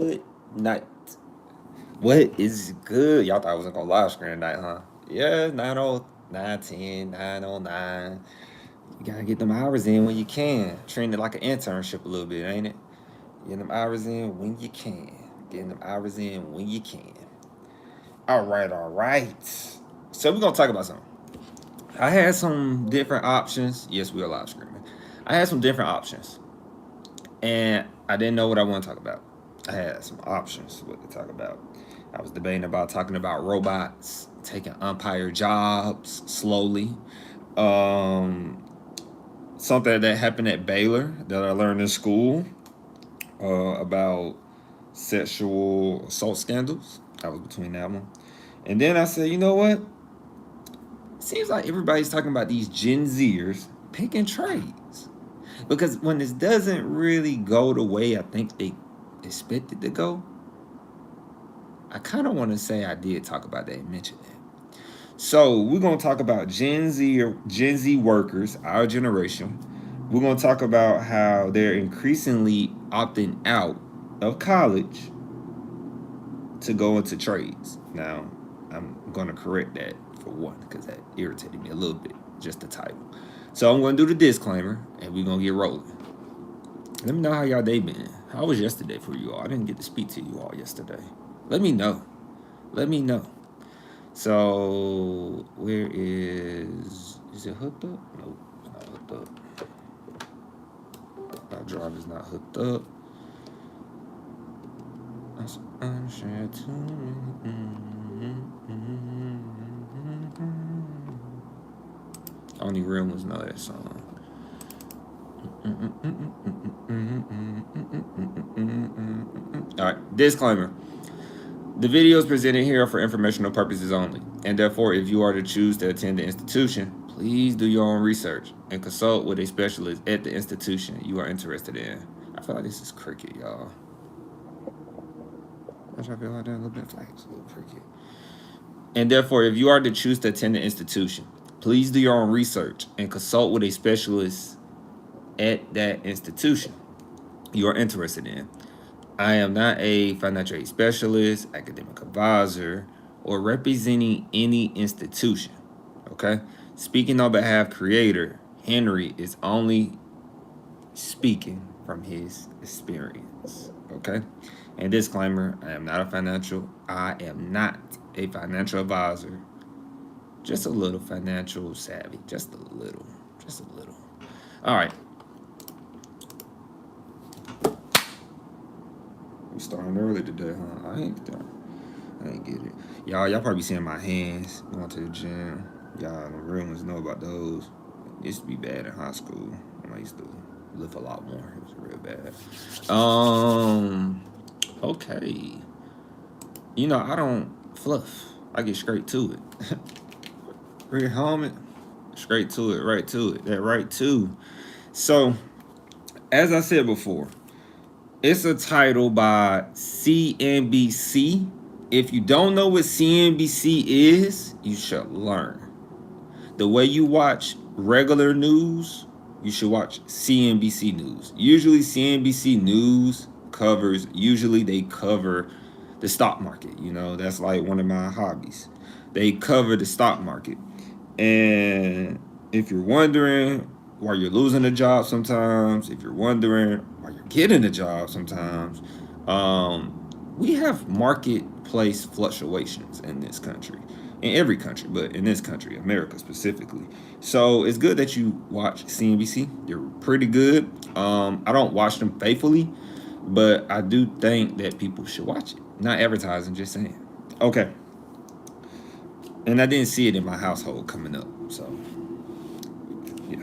Good night. What is good? Y'all thought I wasn't gonna live screen tonight, huh? Yeah, 9:10, 9:09. You gotta get them hours in when you can. Treating it like an internship a little bit, ain't it? Getting them hours in when you can. Getting them hours in when you can. All right, all right. So we're gonna talk about something. I had some different options. Yes, we are live streaming. I had some different options, and I didn't know what I want to talk about. I had some options what to talk about. I was debating about talking about robots taking umpire jobs slowly. Um, Something that happened at Baylor that I learned in school about sexual assault scandals. I was between that one. And then I said, you know what? Seems like everybody's talking about these Gen Zers picking trades. Because when this doesn't really go the way I think they expect it to go, I kind of want to say I did talk about that and mention that. So we're gonna talk about Gen Z workers, our generation. We're gonna talk about how they're increasingly opting out of college to go into trades. Now, I'm gonna correct that for one because that irritated me a little bit, just the title. So I'm gonna do the disclaimer and we're gonna get rolling. Let me know how y'all day been. How was yesterday for you all? I didn't get to speak to you all yesterday. Let me know. Let me know. So where is it hooked up? Nope, it's not hooked up. My drive is not hooked up. Only real ones know that song. All right, disclaimer. The videos presented here are for informational purposes only, and therefore, if you are to choose to attend the institution, please do your own research and consult with a specialist at the institution you are interested in. I feel like this is cricket, y'all. I feel like that a little bit like it's a little cricket. And therefore, if you are to choose to attend the institution, please do your own research and consult with a specialist at that institution you are interested in. I am not a financial aid specialist, academic advisor, or representing any institution. Okay? Speaking on behalf of creator, Henry is only speaking from his experience. Okay? And disclaimer, I am not a financial advisor. Just a little financial savvy. Just a little. Just a little. All right. We starting early today, huh? I ain't get it. Y'all probably seeing my hands going to the gym. Y'all, the real ones know about those. It used to be bad in high school. I used to lift a lot more. It was real bad. Okay. You know, I don't fluff. I get straight to it. Real helmet, straight to it, right to it. That right to. So, as I said before, it's a title by CNBC. If you don't know what CNBC is, you should learn. The way you watch regular news, you should watch CNBC News. Usually CNBC News usually they cover the stock market. You know, that's like one of my hobbies. They cover the stock market. And if you're wondering why you're losing a job sometimes, if you're wondering why you're getting a job sometimes, we have marketplace fluctuations in this country. In every country, but in this country, America specifically. So it's good that you watch CNBC. They're pretty good. I don't watch them faithfully, but I do think that people should watch it. Not advertising, just saying. Okay. And I didn't see it in my household coming up, so yeah.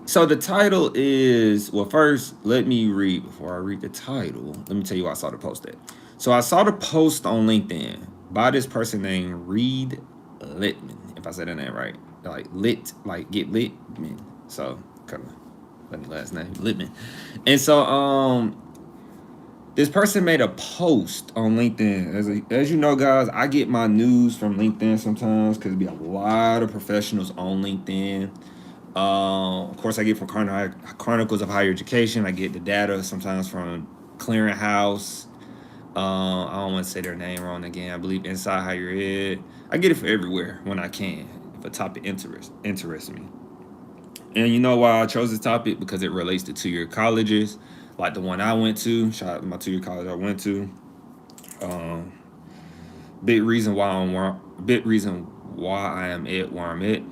So the title is, well, first let me read before I read the title. Let me tell you why I saw the post at. So I saw the post on LinkedIn by this person named Reed Litman, if I said that name right. Like lit, like get lit, man. So kind of funny last name, Litman. And so this person made a post on LinkedIn. As you know, guys, I get my news from LinkedIn sometimes because there be a lot of professionals on LinkedIn. Of course, I get from Chronicles of Higher Education. I get the data sometimes from Clearinghouse. I don't want to say their name wrong again. I believe Inside Higher Ed. I get it from everywhere when I can if a topic interests me. And you know why I chose this topic? Because it relates to 2-year colleges, like the one I went to. Shout out to my 2-year college I went to. Um, big reason why I am at where I'm at.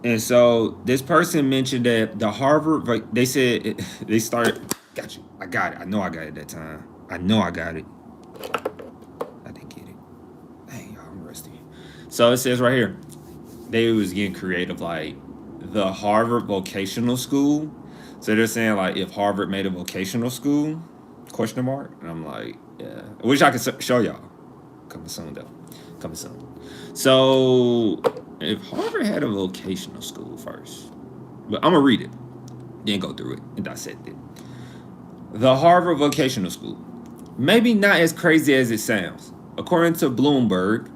And so this person mentioned that the Harvard, they said they started. Got you. I got it. I know I got it that time. I know I got it. I didn't get it. Hey, y'all, I'm rusty. So it says right here, they was getting creative, like the Harvard Vocational School. So they're saying like if Harvard made a vocational school, question mark. And I'm like, yeah. I wish I could show y'all. Coming soon though. Coming soon. So if Harvard had a vocational school first, but I'm gonna read it, then go through it and dissect it. The Harvard Vocational School. Maybe not as crazy as it sounds. According to Bloomberg,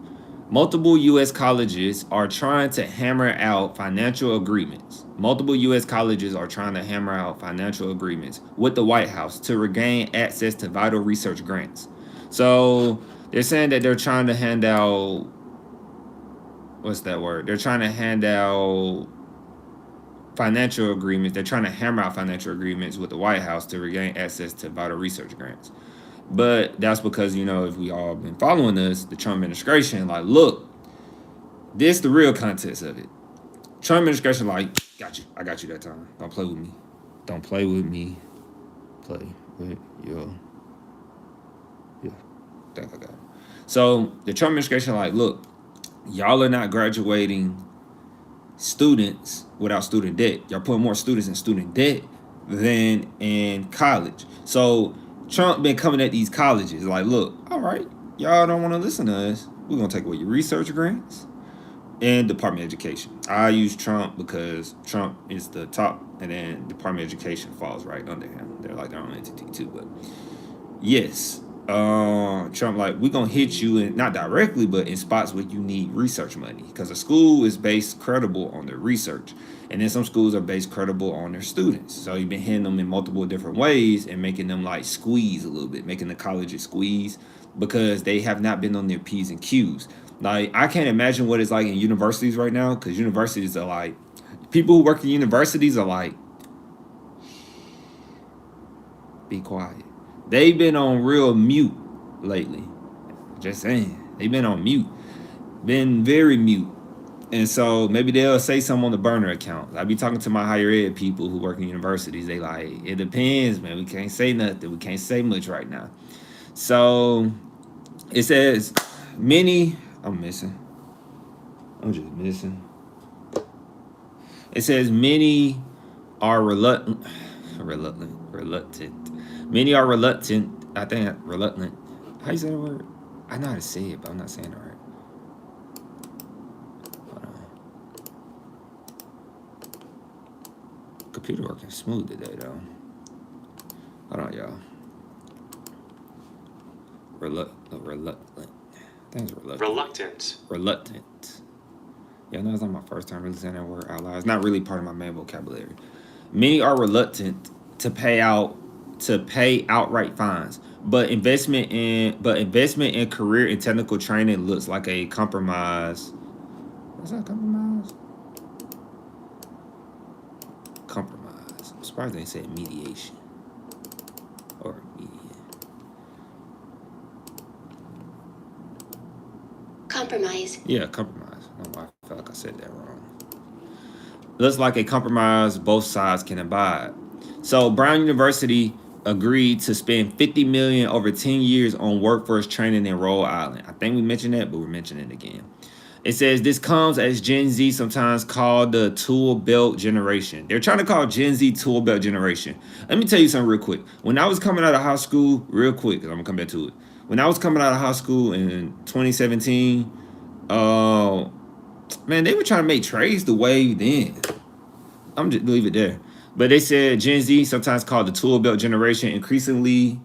multiple U.S. colleges are trying to hammer out financial agreements. Multiple U.S. colleges are trying to hammer out financial agreements with the White House to regain access to vital research grants. So they're saying that they're trying to hand out, what's that word? They're trying to hand out financial agreements. They're trying to hammer out financial agreements with the White House to regain access to vital research grants. But that's because, if we all been following us, the Trump administration, like, look, this the real context of it. Trump administration, like, got you. I got you that time. Don't play with me. Don't play with me. Play with your. Yeah, I think I got it. So the Trump administration, like, look, y'all are not graduating students without student debt. Y'all putting more students in student debt than in college. So Trump been coming at these colleges like, look, all right, y'all don't want to listen to us. We're going to take away your research grants and Department of Education. I use Trump because Trump is the top, and then Department of Education falls right under him. They're like their own entity too. But yes, Trump like, we're going to hit you, in, not directly, but in spots where you need research money, because a school is based credible on their research, and then some schools are based credible on their students. So you've been hitting them in multiple different ways and making them like squeeze a little bit, making the colleges squeeze because they have not been on their P's and Q's. Like, I can't imagine what it's like in universities right now, because universities are like, people who work in universities are like, be quiet. They've been on real mute lately. Just saying. They've been on mute. Been very mute. And so maybe they'll say something on the burner account. I be talking to my higher ed people who work in universities. They like, it depends, man. We can't say nothing. We can't say much right now. So it says many. I'm missing. I'm just missing. It says many are reluctant. Many are reluctant. I think reluctant. How you say that word? I know how to say it, but I'm not saying it right. Hold on. Computer working smooth today, though. Hold on, y'all. Reluctant. I think it's reluctant. Reluctant. Yeah, no, it's not my first time really saying that word out loud. It's not really part of my main vocabulary. Many are reluctant to pay outright fines, but investment in career and technical training looks like a compromise. What's that, compromise? Compromise. I'm surprised they said mediation or median. Compromise. Yeah, compromise. I don't know why I feel like I said that wrong. Looks like a compromise both sides can abide. So Brown University agreed to spend $50 million over 10 years on workforce training in Rhode Island. I think we mentioned that, but we're mentioning it again. It says this comes as Gen Z sometimes called the tool belt generation. They're trying to call Gen Z tool belt generation. Let me tell you something real quick. When I was coming out of high school, real quick, because I'm going to come back to it. When I was coming out of high school in 2017, man, they were trying to make trades the wave then. I'm just leave it there. But they said Gen Z, sometimes called the tool belt generation, increasingly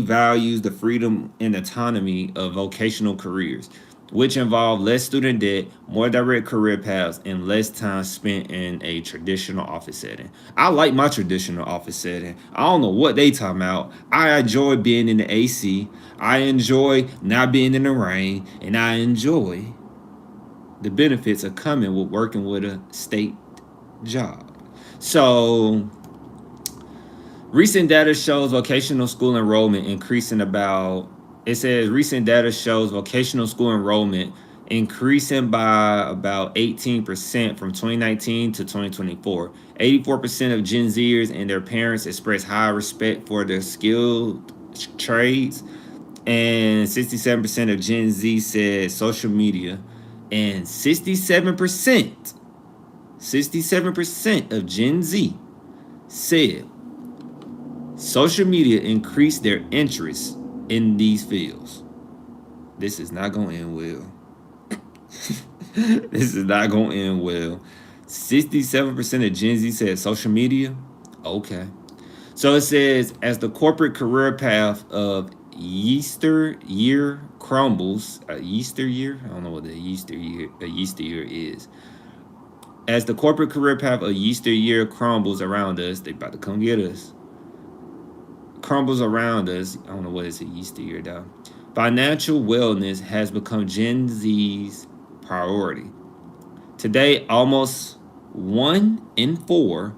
values the freedom and autonomy of vocational careers. which involve less student debt, more direct career paths, and less time spent in a traditional office setting. I like my traditional office setting. I don't know what they talking about. I enjoy being in the AC. I enjoy not being in the rain, and I enjoy the benefits of coming with working with a state job. So recent data shows vocational school enrollment increasing about, it says recent data shows vocational school enrollment increasing by about 18% from 2019 to 2024. 84% of Gen Zers and their parents express high respect for their skilled trades, and 67% of Gen Z said social media, and 67% of Gen Z said social media increased their interest in these fields. This is not going to end well. This is not going to end well. 67% of Gen Z said social media. Okay. So it says, as the corporate career path of year crumbles, year? I don't know what the year is. As the corporate career path of year crumbles around us, they about to come get us. Crumbles around us. I don't know what is a year though. Financial wellness has become Gen Z's priority. Today, almost 1 in 4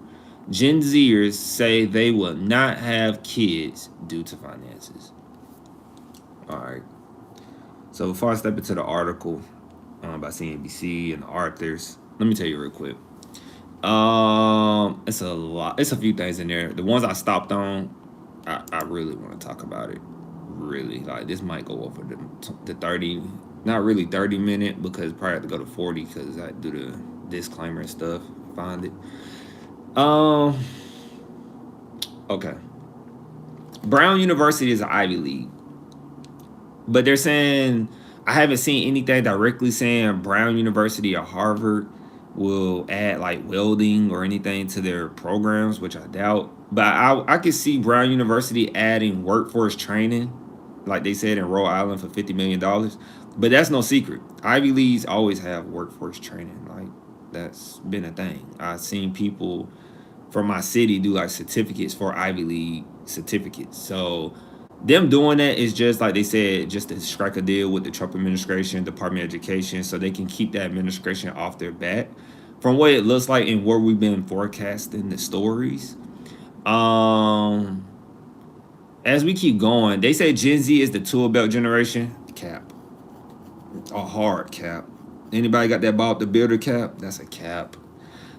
Gen Zers say they will not have kids due to finances. All right. So before I step into the article by CNBC and the authors, let me tell you real quick. It's a lot. It's a few things in there. The ones I stopped on, I really want to talk about it. Really, like this might go over the 30, not really 30-minute, because probably have to go to 40 because I do the disclaimer and stuff. Find it. Okay. Brown University is an Ivy League, but they're saying, I haven't seen anything directly saying Brown University or Harvard will add like welding or anything to their programs, which I doubt. But I could see Brown University adding workforce training, like they said in Rhode Island, for $50 million. But that's no secret. Ivy Leagues always have workforce training. Like, that's been a thing. I've seen people from my city do like certificates for Ivy League certificates. So them doing that is just like they said, just to strike a deal with the Trump administration, Department of Education, so they can keep that administration off their back. From what it looks like and where we've been forecasting the stories, as we keep going, they say Gen Z is the tool belt generation. Cap. A hard cap. Anybody got that Bob the Builder cap? That's a cap.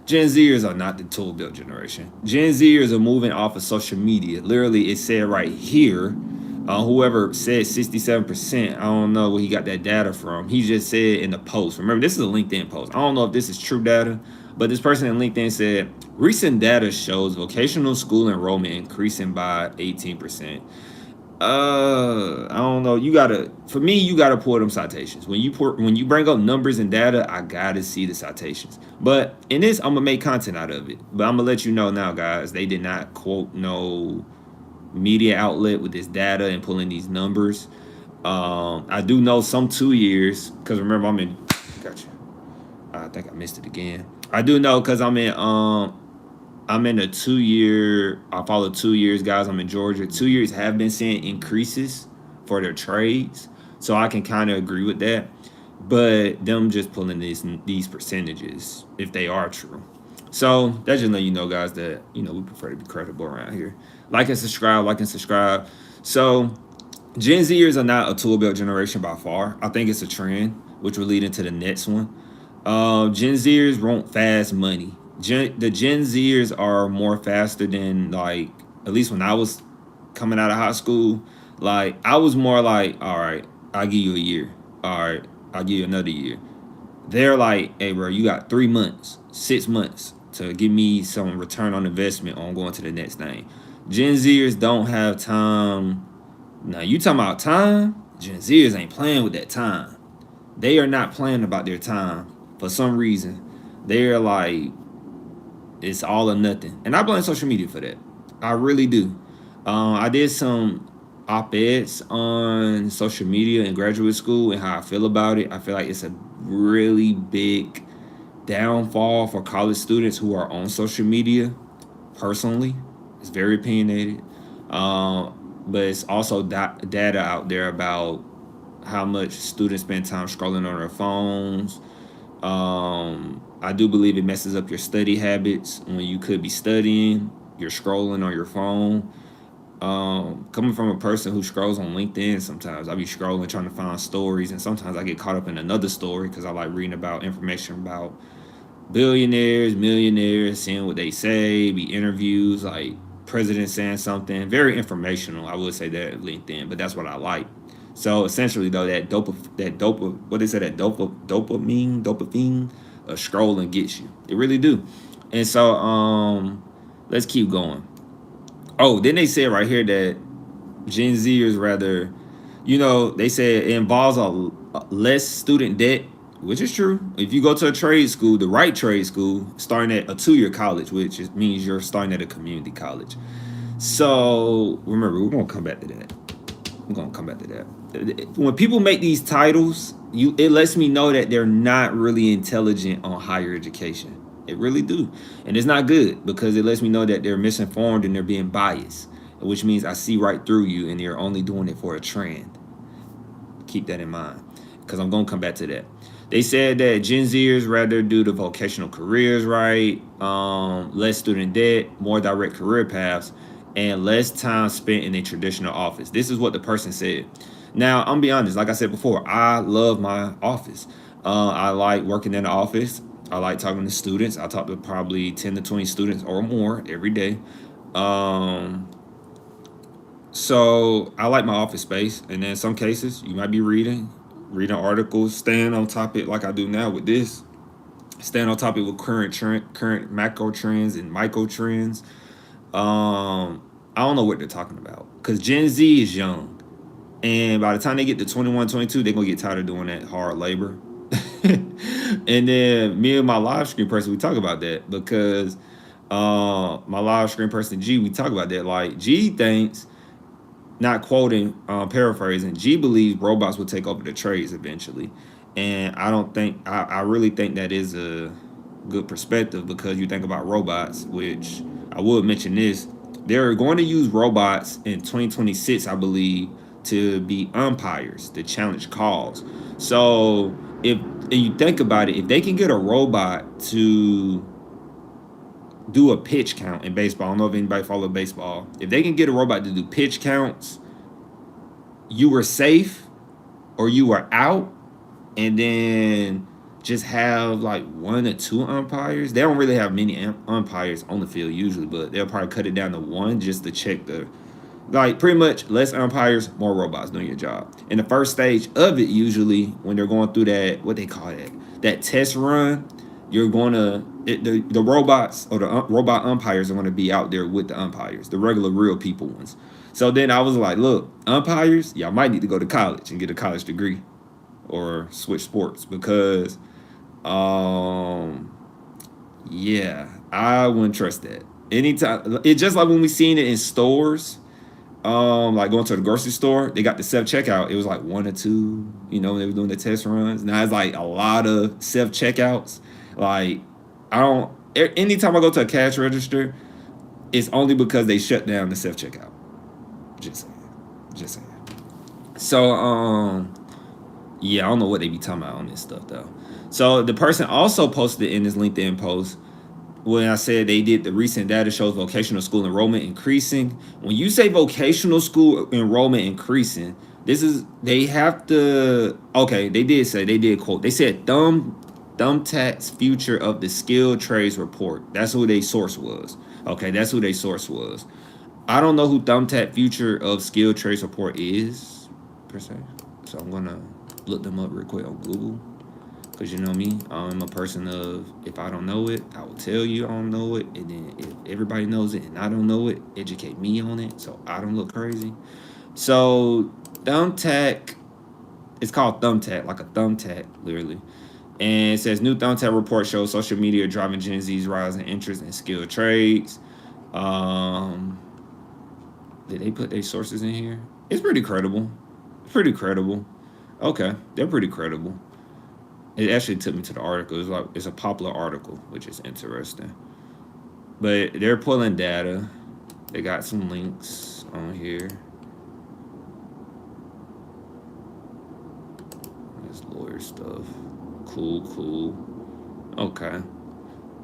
Gen Zers are not the tool belt generation. Gen Zers are moving off of social media. Literally, it said right here, whoever said 67%, I don't know where he got that data from. He just said in the post. Remember, this is a LinkedIn post. I don't know if this is true data, but this person in LinkedIn said, recent data shows vocational school enrollment increasing by 18%. I don't know. You gotta pull them citations. When you bring up numbers and data, I gotta see the citations. But in this, I'm gonna make content out of it. But I'm gonna let you know now, guys, they did not quote no media outlet with this data and pulling these numbers. I do know some 2 years, because remember gotcha. I think I missed it again. I do know because I'm in a 2 year, I follow 2 years, guys. I'm in Georgia. 2 years have been seeing increases for their trades. So I can kind of agree with that. But them just pulling these percentages, if they are true. So that's just letting you know, guys, that, we prefer to be credible around here. Like and subscribe. So Gen Zers are not a tool belt generation by far. I think it's a trend, which will lead into the next one. Gen Zers want fast money. The Gen Zers are more faster than, like, at least when I was coming out of high school, like, I was more like, all right, I'll give you a year. All right, I'll give you another year. They're like, hey, bro, you got 3 months, 6 months to give me some return on investment on going to the next thing. Gen Zers don't have time. Now, you talking about time? Gen Zers ain't playing with that time. They are not playing about their time for some reason. They're like, it's all or nothing. And I blame social media for that. I really do. I did some op-eds on social media in graduate school and how I feel about it. I feel like it's a really big downfall for college students who are on social media. Personally, it's very opinionated, but it's also data out there about how much students spend time scrolling on their phones. I do believe it messes up your study habits when you could be studying. You're scrolling on your phone. Coming from a person who scrolls on LinkedIn, sometimes I be scrolling trying to find stories, and sometimes I get caught up in another story because I like reading about information about billionaires, millionaires, seeing what they say, be interviews, like president saying something, very informational. I would say that LinkedIn, but that's what I like. So essentially, though, what they say, that dopamine, scrolling gets you. It really do. And so, let's keep going. Oh, then they said right here that Gen Zers rather, they say it involves a less student debt, which is true. If you go to a trade school, the right trade school, starting at a 2-year college, which means you're starting at a community college. So remember, we're gonna come back to that. When people make these titles, it lets me know that they're not really intelligent on higher education. It really do. And it's not good because it lets me know that they're misinformed and they're being biased, which means I see right through you and you're only doing it for a trend. Keep that in mind because I'm going to come back to that. They said that Gen Zers rather do the vocational careers, right? Less student debt, more direct career paths, and less time spent in a traditional office. This is what the person said. Now, I'm going to be honest. Like I said before, I love my office. I like working in the office. I like talking to students. I talk to probably 10 to 20 students or more every day. So I like my office space. And then in some cases, you might be reading articles, staying on topic like I do now with this. Staying on topic with current macro trends and micro trends. I don't know what they're talking about because Gen Z is young. And by the time they get to 21, 22, they're going to get tired of doing that hard labor. And then me and my live stream person, we talk about that because my live stream person, G, we talk about that. Like, G thinks, not quoting, paraphrasing, G believes robots will take over the trades eventually. And I really think that is a good perspective because you think about robots, which I would mention this. They're going to use robots in 2026, I believe, to be umpires, to challenge calls. So if you think about it, if they can get a robot to do a pitch count in baseball, I don't know if anybody follow baseball. If they can get a robot to do pitch counts, you were safe or you were out, and then just have like 1 or 2 umpires. They don't really have many umpires on the field usually, but they'll probably cut it down to 1 just to check pretty much less umpires, more robots doing your job. In the first stage of it, usually when they're going through that, what they call that test run, you're going to, the robots or the robot umpires are going to be out there with the umpires, the regular real people ones. So then I was like, look, umpires, y'all might need to go to college and get a college degree or switch sports because, yeah, I wouldn't trust that. Anytime, it's just like when we seen it in stores, like going to the grocery store, they got the self-checkout. It was like 1 or 2, when they were doing the test runs. Now it's like a lot of self-checkouts. Like, anytime I go to a cash register, it's only because they shut down the self-checkout. Just saying. So, yeah, I don't know what they be talking about on this stuff, though. So the person also posted in this LinkedIn post, when I said they did the recent data shows vocational school enrollment increasing. When you say vocational school enrollment increasing, they did quote. They said Thumbtack's future of the skilled trades report. That's who their source was. Okay, that's who their source was. I don't know who Thumbtack future of skilled trades report is, per se. So I'm going to look them up real quick on Google. Because you know me, I'm a person of, if I don't know it, I will tell you I don't know it. And then if everybody knows it and I don't know it, educate me on it so I don't look crazy. So Thumbtack, it's called Thumbtack, like a thumbtack, literally. And it says, new Thumbtack report shows social media driving Gen Z's rising interest in skilled trades. Did they put their sources in here? It's pretty credible. Pretty credible. Okay, they're pretty credible. It actually took me to the article. It's a popular article, which is interesting. But they're pulling data. They got some links on here. This lawyer stuff. Cool. Okay.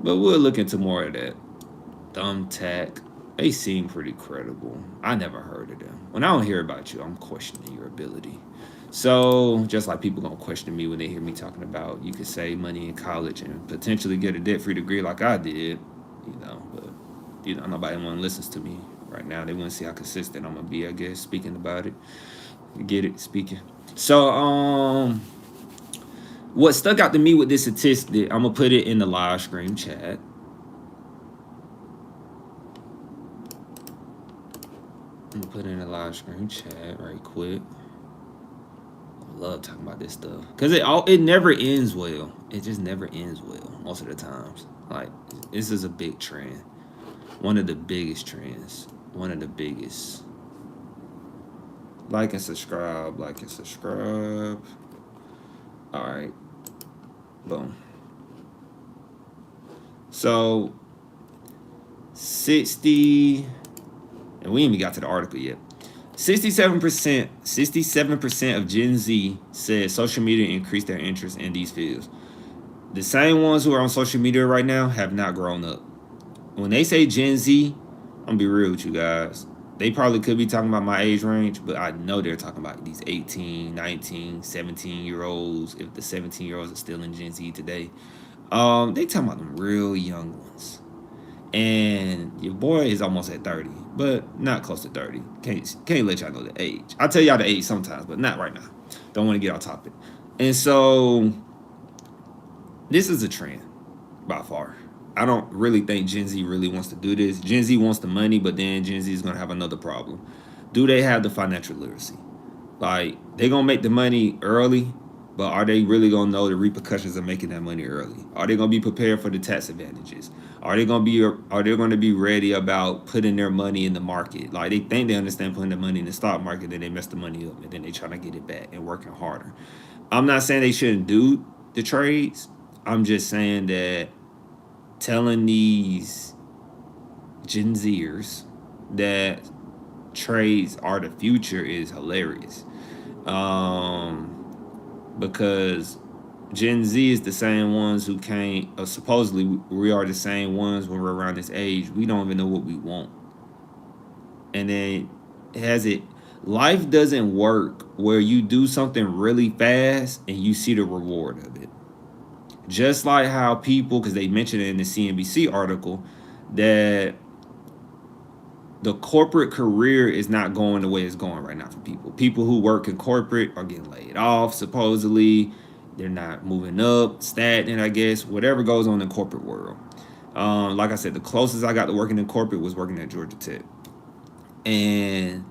But we'll look into more of that. Thumbtack. They seem pretty credible. I never heard of them. When I don't hear about you, I'm questioning your ability. So, just like people gonna question me when they hear me talking about you could save money in college and potentially get a debt-free degree like I did, but nobody one listens to me right now. They want to see how consistent I'm gonna be, I guess, speaking about it. Get it, speaking. So, what stuck out to me with this statistic, I'm gonna put it in the live stream chat. I'm gonna put it in the live stream chat right quick. I love talking about this stuff because it never ends well. It just never ends well most of the times. Like, this is a big trend, one of the biggest trends, one of the biggest. Like and subscribe. All right, boom. So 60, and we ain't even got to the article yet. 67% of Gen Z said social media increased their interest in these fields. The same ones who are on social media right now have not grown up. When they say Gen Z, I'm gonna be real with you guys. They probably could be talking about my age range, but I know they're talking about these 18, 19, 17-year-olds, if the 17-year-olds are still in Gen Z today. They talking about them real young ones. And your boy is almost at 30, but not close to 30. Can't let y'all know the age. I'll tell y'all the age sometimes, but not right now. Don't want to get off topic. And so this is a trend by far. I don't really think Gen Z really wants to do this. Gen Z wants the money, but then Gen Z is going to have another problem. Do they have the financial literacy? Like, they going to make the money early, but are they really going to know the repercussions of making that money early? Are they going to be prepared for the tax advantages? Are they going to be ready about putting their money in the market? Like, they think they understand putting the money in the stock market, then they mess the money up, and then they trying to get it back and working harder. I'm not saying they shouldn't do the trades. I'm just saying that telling these Gen Zers that trades are the future is hilarious. Because Gen Z is the same ones who can't, supposedly we are the same ones when we're around this age. We don't even know what we want. And then life doesn't work where you do something really fast and you see the reward of it. Just like how people, because they mentioned it in the CNBC article, that the corporate career is not going the way it's going right now for people. People who work in corporate are getting laid off, supposedly. They're not moving up, stagnant, I guess, whatever goes on in the corporate world. Like I said, the closest I got to working in corporate was working at Georgia Tech. And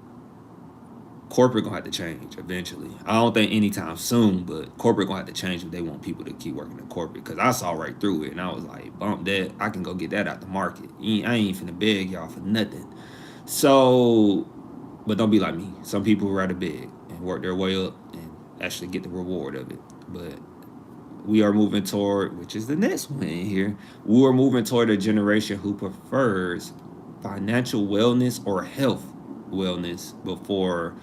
corporate gonna have to change eventually. I don't think anytime soon, but corporate gonna have to change if they want people to keep working in corporate. Because I saw right through it, and I was like, bump that. I can go get that out the market. I ain't finna beg y'all for nothing. So, but don't be like me. Some people rather beg and work their way up and actually get the reward of it. But we are moving toward, which is the next one in here, we are moving toward a generation who prefers financial wellness or health wellness before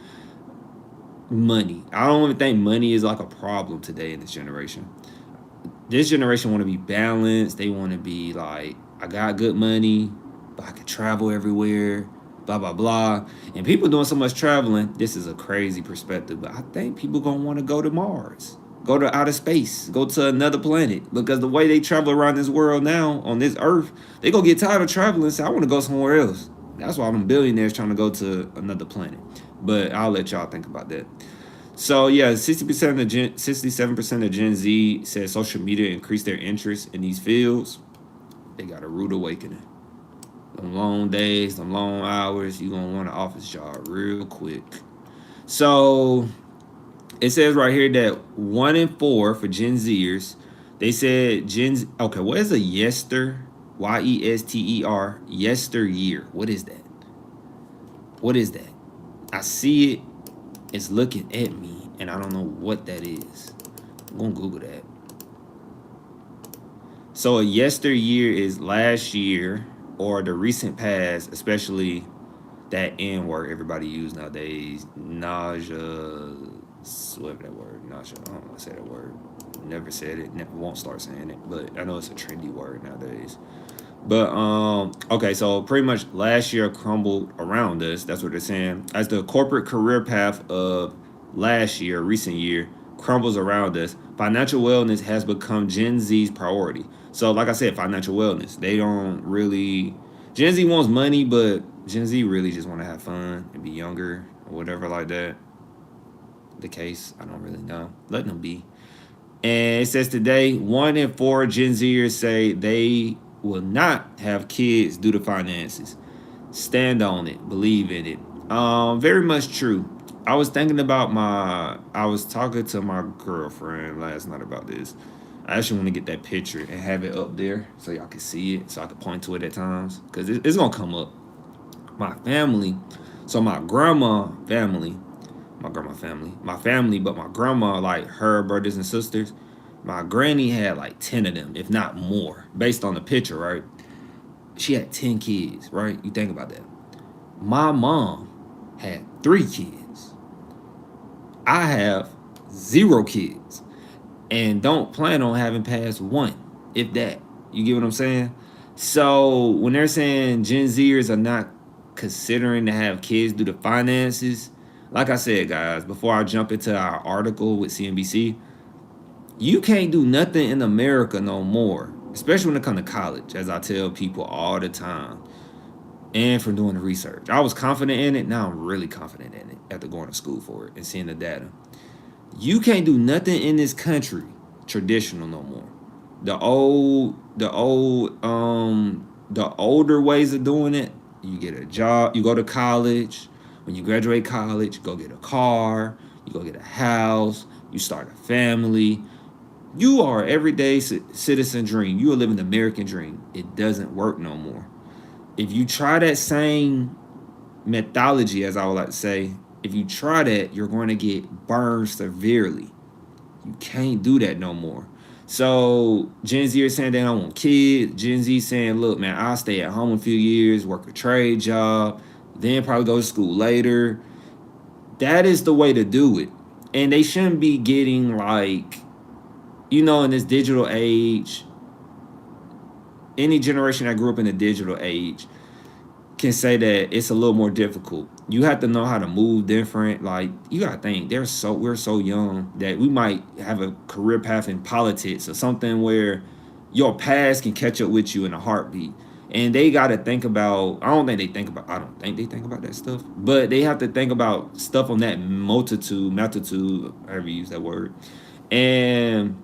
money. I don't even think money is like a problem today in this generation. This generation want to be balanced. They want to be like, I got good money, but I can travel everywhere, blah, blah, blah. And people doing so much traveling, this is a crazy perspective, but I think people going to want to go to Mars, go to outer space, go to another planet, because the way they travel around this world now on this earth, they going to get tired of traveling and say, I want to go somewhere else. That's why them billionaires trying to go to another planet. But I'll let y'all think about that. So yeah, 67% of Gen Z said social media increased their interest in these fields. They got a rude awakening. Them long days, them long hours, you gonna want an office job real quick. So it says right here that 1 in 4 for Gen Zers, they said okay, what is a yester? Y-E-S-T-E-R, yesteryear. What is that? What is that? I see it, is looking at me, and I don't know what that is. I'm gonna Google that. So a yesteryear is last year or the recent past, especially that N word everybody use nowadays. Nausea, whatever that word. Nausea. I don't want to say that word. Never said it. Never won't start saying it. But I know it's a trendy word nowadays. But okay, so pretty much last year crumbled around us. That's what they're saying. As the corporate career path of last year, recent year, crumbles around us, financial wellness has become Gen Z's priority. So, like I said, financial wellness. They don't really. Gen Z wants money, but Gen Z really just want to have fun and be younger or whatever like that. The case, I don't really know. Let them be. And it says today, 1 in 4 Gen Zers say they will not have kids due to finances. Stand on it, believe in it. Very much true. I was thinking about I was talking to my girlfriend last night about this. I actually want to get that picture and have it up there so y'all can see it, so I can point to it at times, because it's gonna come up. My family, so my family, but my grandma, like her brothers and sisters, my granny had like 10 of them, if not more, based on the picture, right? She had 10 kids, right? You think about that. My mom had 3 kids. I have 0 kids and don't plan on having past 1, if that. You get what I'm saying? So when they're saying Gen Zers are not considering to have kids due to finances, like I said, guys, before I jump into our article with CNBC, you can't do nothing in America no more, especially when it comes to college, as I tell people all the time, and from doing the research. I was confident in it. Now I'm really confident in it after going to school for it and seeing the data. You can't do nothing in this country traditional no more. The older ways of doing it, you get a job, you go to college. When you graduate college, go get a car, you go get a house, you start a family. You are everyday citizen dream. You are living the American dream. It doesn't work no more. If you try that same methodology, as I would like to say, if you try that, you're going to get burned severely. You can't do that no more. So Gen Z are saying they don't want kids. Gen Z saying, look, man, I'll stay at home a few years, work a trade job, then probably go to school later. That is the way to do it. And they shouldn't be getting like, in this digital age, any generation that grew up in the digital age can say that it's a little more difficult. You have to know how to move different. Like, you gotta think, we're so young that we might have a career path in politics or something where your past can catch up with you in a heartbeat. And they gotta think about, I don't think they think about that stuff, but they have to think about stuff on that multitude, however you use that word. And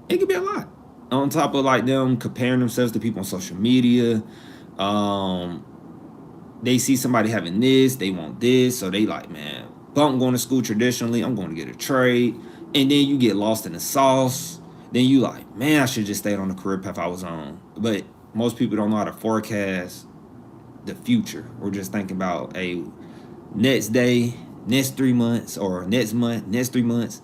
it could be a lot. On top of like them comparing themselves to people on social media. They see somebody having this, they want this, so they like, man, but I'm going to school traditionally, I'm going to get a trade. And then you get lost in the sauce. Then you like, man, I should just stay on the career path I was on. But most people don't know how to forecast the future. We're just thinking about a next day, next 3 months, or next month, next 3 months,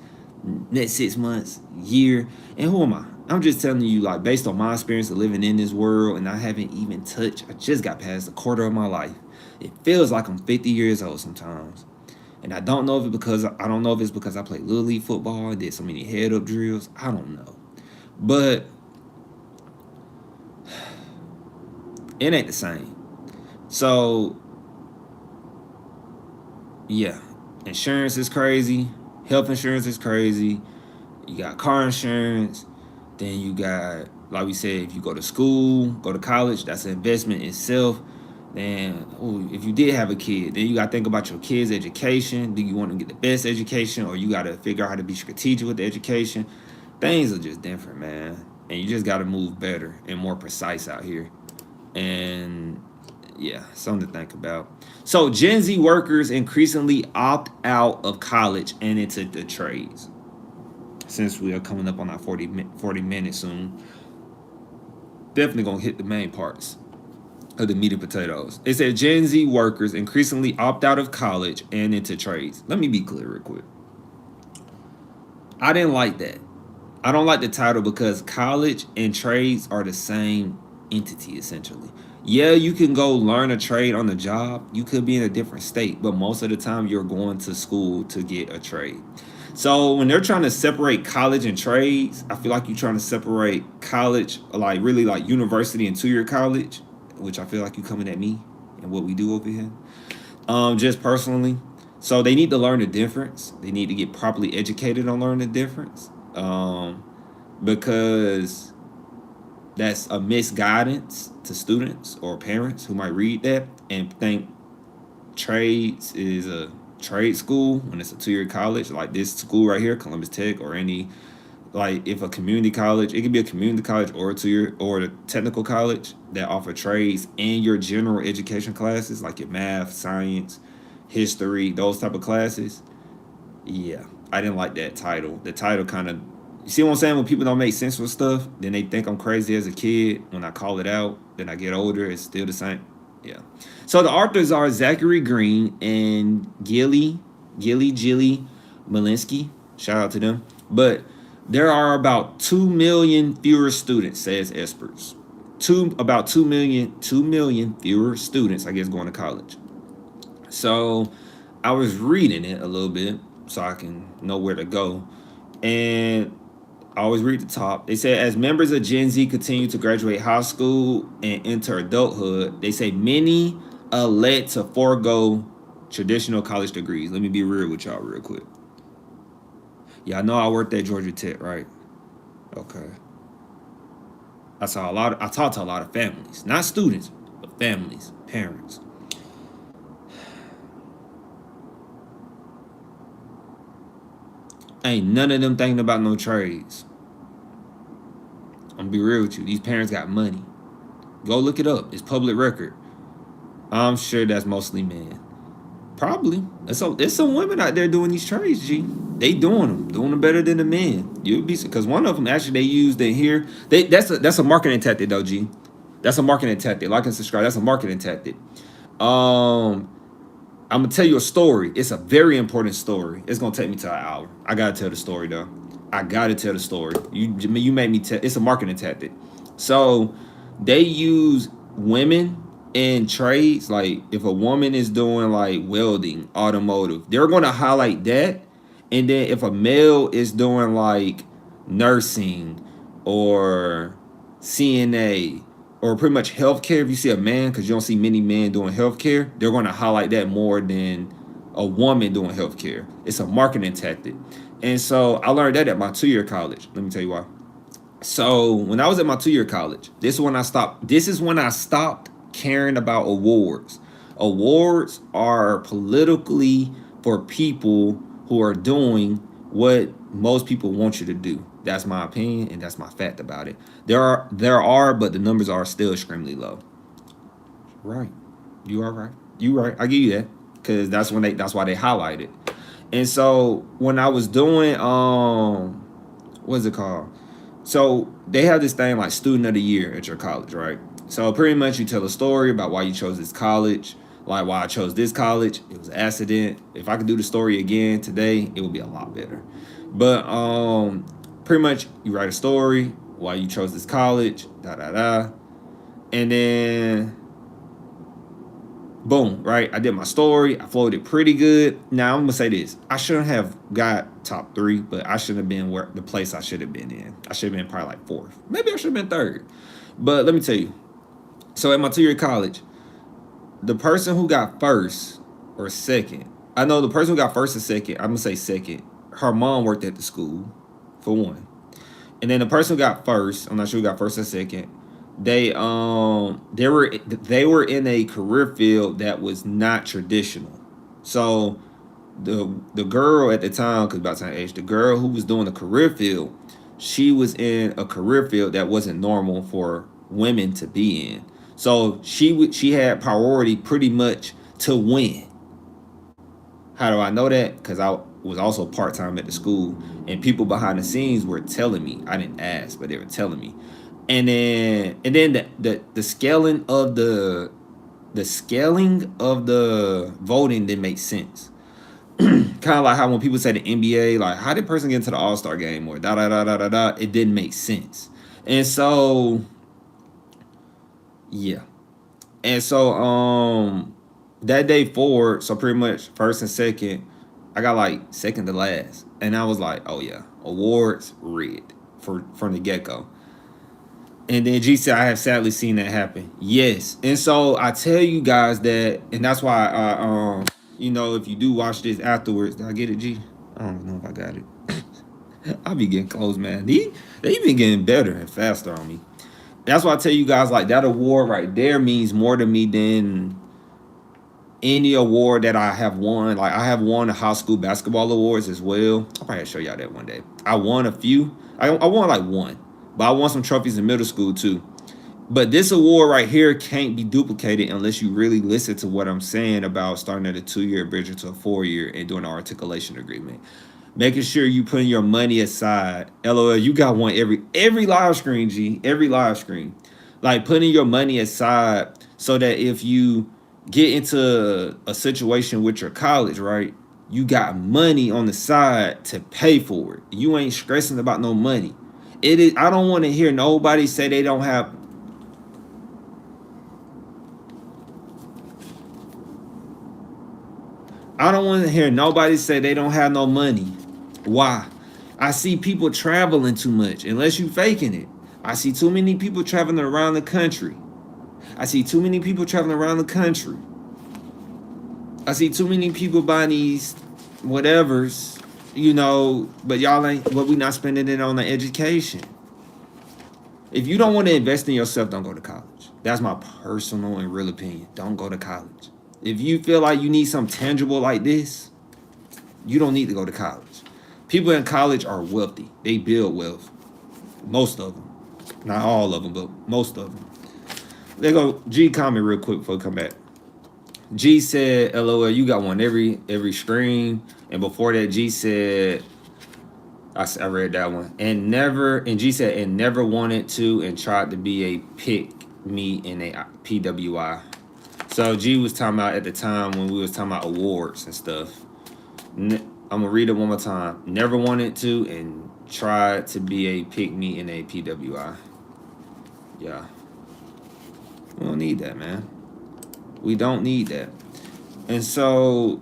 next 6 months, year. And who am I? I'm just telling you, like, based on my experience of living in this world, and I haven't even touched, I just got past a quarter of my life. It feels like I'm 50 years old sometimes. And I don't know if it's because I played Little League football and did so many head up drills. I don't know. But it ain't the same. So, yeah. Insurance is crazy. Health insurance is crazy. You got car insurance. Then you got, like we said, if you go to school, go to college, that's an investment in itself. Then, if you did have a kid, then you got to think about your kid's education. Do you want to get the best education, or you got to figure out how to be strategic with the education? Things are just different, man. And you just got to move better and more precise out here. And, yeah, something to think about. So, Gen Z workers increasingly opt out of college and into the trades. Since we are coming up on our 40 minutes soon, definitely going to hit the main parts. of the meat and potatoes. It said Gen Z workers increasingly opt out of college and into trades. Let me be clear real quick. I didn't like that. I don't like the title because college and trades are the same entity essentially. Yeah, you can go learn a trade on the job. You could be in a different state, but most of the time you're going to school to get a trade. So when they're trying to separate college and trades, I feel like you're trying to separate college, like really like university and 2-year college, which I feel like you coming at me and what we do over here. Just personally. So they need to learn the difference. They need to get properly educated on learning the difference. Because that's a misguidance to students or parents who might read that and think trades is a trade school when it's a 2-year college like this school right here, Columbus Tech, or any, like if a community college, it could be a community college or a 2-year or a technical college that offer trades and your general education classes like your math, science, history, those type of classes. Yeah, I didn't like that title. The title kind of, you see what I'm saying? When people don't make sense with stuff, then they think I'm crazy as a kid. When I call it out, then I get older, it's still the same. Yeah. So the authors are Zachary Green and Gilly Malinsky. Shout out to them. But there are about 2 million fewer students, says experts. About 2 million fewer students, I guess, going to college. So I was reading it a little bit so I can know where to go. And I always read the top. They say, as members of Gen Z continue to graduate high school and enter adulthood, they say many elect to forego traditional college degrees. Let me be real with y'all real quick. Yeah, I know I worked at Georgia Tech, right? Okay. I talked to a lot of families, not students, but families, parents. Ain't none of them thinking about no trades. I'm gonna be real with you. These parents got money. Go look it up. It's public record. I'm sure that's mostly men. Probably. There's some women out there doing these trades, G. They doing them better than the men. You'll be, because one of them actually they used it here. That's a marketing tactic though, G. That's a marketing tactic. Like and subscribe. That's a marketing tactic. I'm gonna tell you a story. It's a very important story. It's gonna take me to an hour. I gotta tell the story though. I gotta tell the story. You made me tell. It's a marketing tactic. So they use women in trades. Like if a woman is doing like welding, automotive, they're gonna highlight that. And then if a male is doing like nursing or CNA or pretty much healthcare, if you see a man, because you don't see many men doing healthcare, they're going to highlight that more than a woman doing healthcare. It's a marketing tactic. And so I learned that at my 2-year college. Let me tell you why. So when I was at my 2-year college, this is when I stopped caring about awards. Awards are politically for people who are doing what most people want you to do. That's my opinion, and that's my fact about it. There are, but the numbers are still extremely low. Right, you are right. You right. I give you that because that's why they highlight it. And so when I was doing what's it called? So they have this thing like student of the year at your college, right? So pretty much you tell a story about why you chose this college. Like why I chose this college. It was an accident. If I could do the story again today, it would be a lot better. But pretty much you write a story why you chose this college, and then boom, right? I did my story. I flowed it pretty good. Now I'm gonna say this: I shouldn't have got top 3, but I shouldn't have been where the place I should have been in. I should have been probably like 4th. Maybe I should have been 3rd. But let me tell you. So at my 2-year college, the person who got 1st or 2nd, I know the person who got 1st or 2nd, I'm gonna say 2nd. Her mom worked at the school, for one. And then the person who got 1st, I'm not sure who got 1st or 2nd, they were in a career field that was not traditional. So the girl at the time, because by the time age, the girl who was doing the career field, she was in a career field that wasn't normal for women to be in. So she had priority pretty much to win. How do I know that? Because I was also part-time at the school, and people behind the scenes were telling me. I didn't ask, but they were telling me. And then the scaling of the voting didn't make sense. Kind of like how when people say the NBA, like how did person get into the All-Star game or da da da da da da, it didn't make sense. And so yeah. And so that day forward, so pretty much first and second, I got like second to last. And I was like, oh yeah, awards rigged for from the get-go. And then G said, I have sadly seen that happen. Yes. And so I tell you guys that, and that's why if you do watch this afterwards, did I get it, G? I don't know if I got it. I'll be getting close, man. They been getting better and faster on me. That's why I tell you guys, like, that award right there means more to me than any award that I have won. Like, I have won the high school basketball awards as well. I'll probably show y'all that one day. I won a few. I won like one, but I won some trophies in middle school too. But this award right here can't be duplicated unless you really listen to what I'm saying about starting at a 2-year bridge into a 4-year and doing an articulation agreement. Making sure you putting your money aside. LOL, you got one every live screen, G. Every live screen. Like putting your money aside so that if you get into a situation with your college, right? You got money on the side to pay for it. You ain't stressing about no money. It is. I don't want to hear nobody say they don't have. I don't want to hear nobody say they don't have no money. Why? I see people traveling too much. Unless you faking it. I see too many people traveling around the country. I see too many people traveling around the country. I see too many people buying these whatevers, but y'all ain't, but we not spending it on the education. If you don't want to invest in yourself, don't go to college. That's my personal and real opinion. Don't go to college. If you feel like you need something tangible like this, you don't need to go to college. People in college are wealthy. They build wealth. Most of them. Not all of them, but most of them. They go, G comment real quick before we come back. G said, LOL, you got one every screen. And before that, G said, I read that one. And G said, and never wanted to and tried to be a pick me in a PWI. So G was talking about at the time when we was talking about awards and stuff. I'm going to read it one more time. Never wanted to and tried to be a pick me in a PWI. Yeah. We don't need that, man. We don't need that. And so,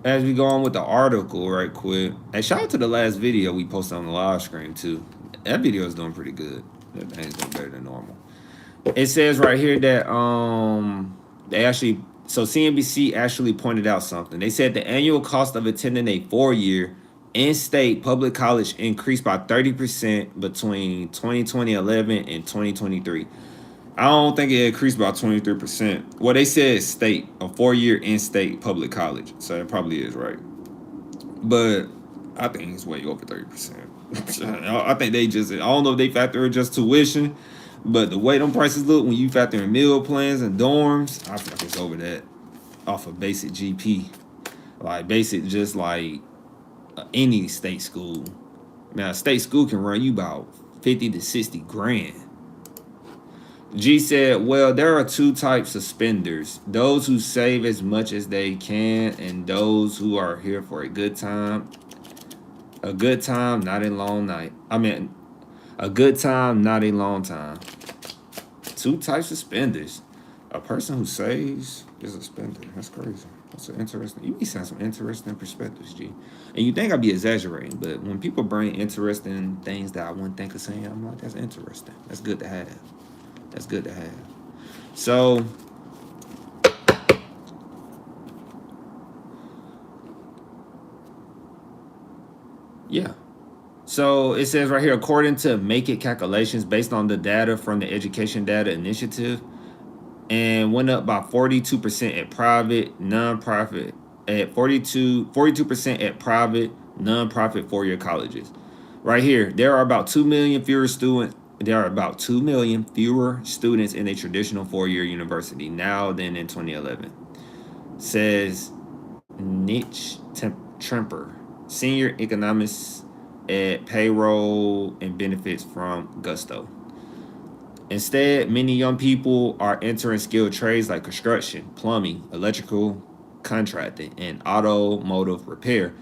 as we go on with the article right quick, and shout out to the last video we posted on the live stream too. That video is doing pretty good. That thing's doing better than normal. It says right here that CNBC actually pointed out something. They said the annual cost of attending a 4-year in-state public college increased by 30% between 2011 and 2023. I don't think it increased by 23%. Well, they said state, a 4-year in-state public college. So it probably is right. But I think it's way over 30%. I think I don't know if they factor in just tuition, but the way them prices look when you factor in meal plans and dorms, I feel like it's over that off of basic GP. Like basic, just like any state school. Now, a state school can run you about 50 to 60 grand. G said, well, there are two types of spenders. Those who save as much as they can and those who are here for a good time. A good time, not a long night. A good time, not a long time. Two types of spenders. A person who saves is a spender. That's crazy. That's an interesting. You be saying some interesting perspectives, G. And you think I'd be exaggerating, but when people bring interesting things that I wouldn't think of saying, I'm like, that's interesting. That's good to have. That's good to have. So, yeah. So it says right here, according to Make It calculations based on the data from the Education Data Initiative, and went up by 42% at private, nonprofit, at 42% at private, nonprofit 4-year colleges. Right here, there are about 2 million fewer students. There are about 2 million fewer students in a traditional 4-year university now than in 2011. Says Niche Tremper, senior economist at payroll and benefits from Gusto. Instead, many young people are entering skilled trades like construction, plumbing, electrical, contracting, and automotive repair.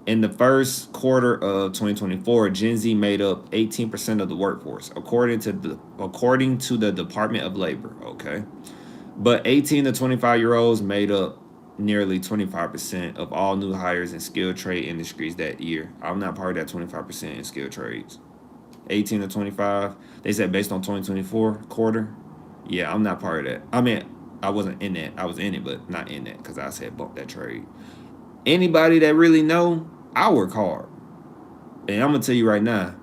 In the first quarter of 2024, Gen Z made up 18% of the workforce, according to the Department of Labor. Okay, but 18 to 25-year-olds made up nearly 25% of all new hires in skilled trade industries that year. I'm not part of that 25% in skilled trades. 18 to 25. They said based on 2024 quarter. Yeah, I'm not part of that. I mean, I wasn't in that. I was in it, but not in that because I said bump that trade. Anybody that really know, I work hard. And I'm gonna tell you right now,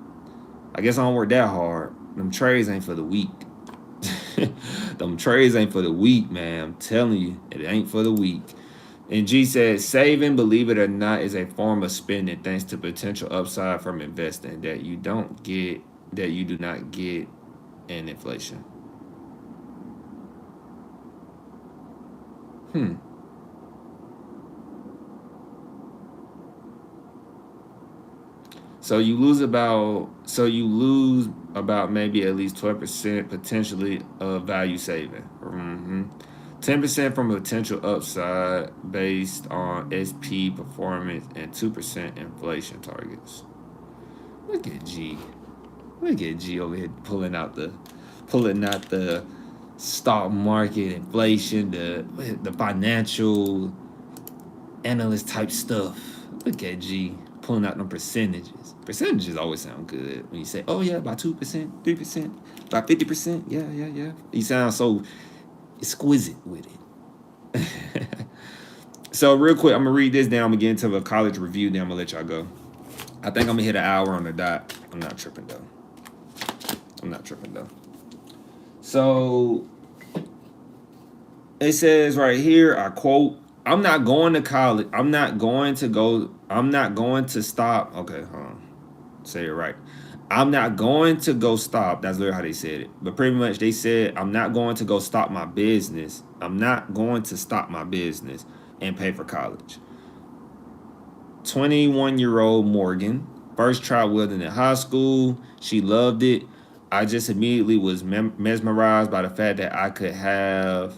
I guess I don't work that hard. Them trades ain't for the weak. Them trades ain't for the weak, man. I'm telling you, it ain't for the weak. And G said, saving, believe it or not, is a form of spending thanks to potential upside from investing that you do not get in inflation. Hmm. So you lose about maybe at least 12% potentially of value saving. 10% from potential upside based on SP performance and 2% inflation targets. Look at G. Look at G over here pulling out the stock market, inflation, the financial analyst type stuff. Look at G pulling out them percentages. Percentages always sound good when you say, "Oh yeah, about 2%, 3%, about 50%." Yeah, yeah, yeah. You sound so exquisite with it. So real quick, I'm gonna read this down. I'm gonna get into a college review. Then I'm gonna let y'all go. I think I'm gonna hit an hour on the dot. I'm not tripping though. So it says right here, I quote, I'm not going to college. I'm not going to stop. Okay, hold on. Say it right. I'm not going to go stop. That's literally how they said it. But pretty much they said, I'm not going to go stop my business. I'm not going to stop my business and pay for college. 21-year-old Morgan first tried welding in high school. She loved it. I just immediately was mesmerized by the fact that I could have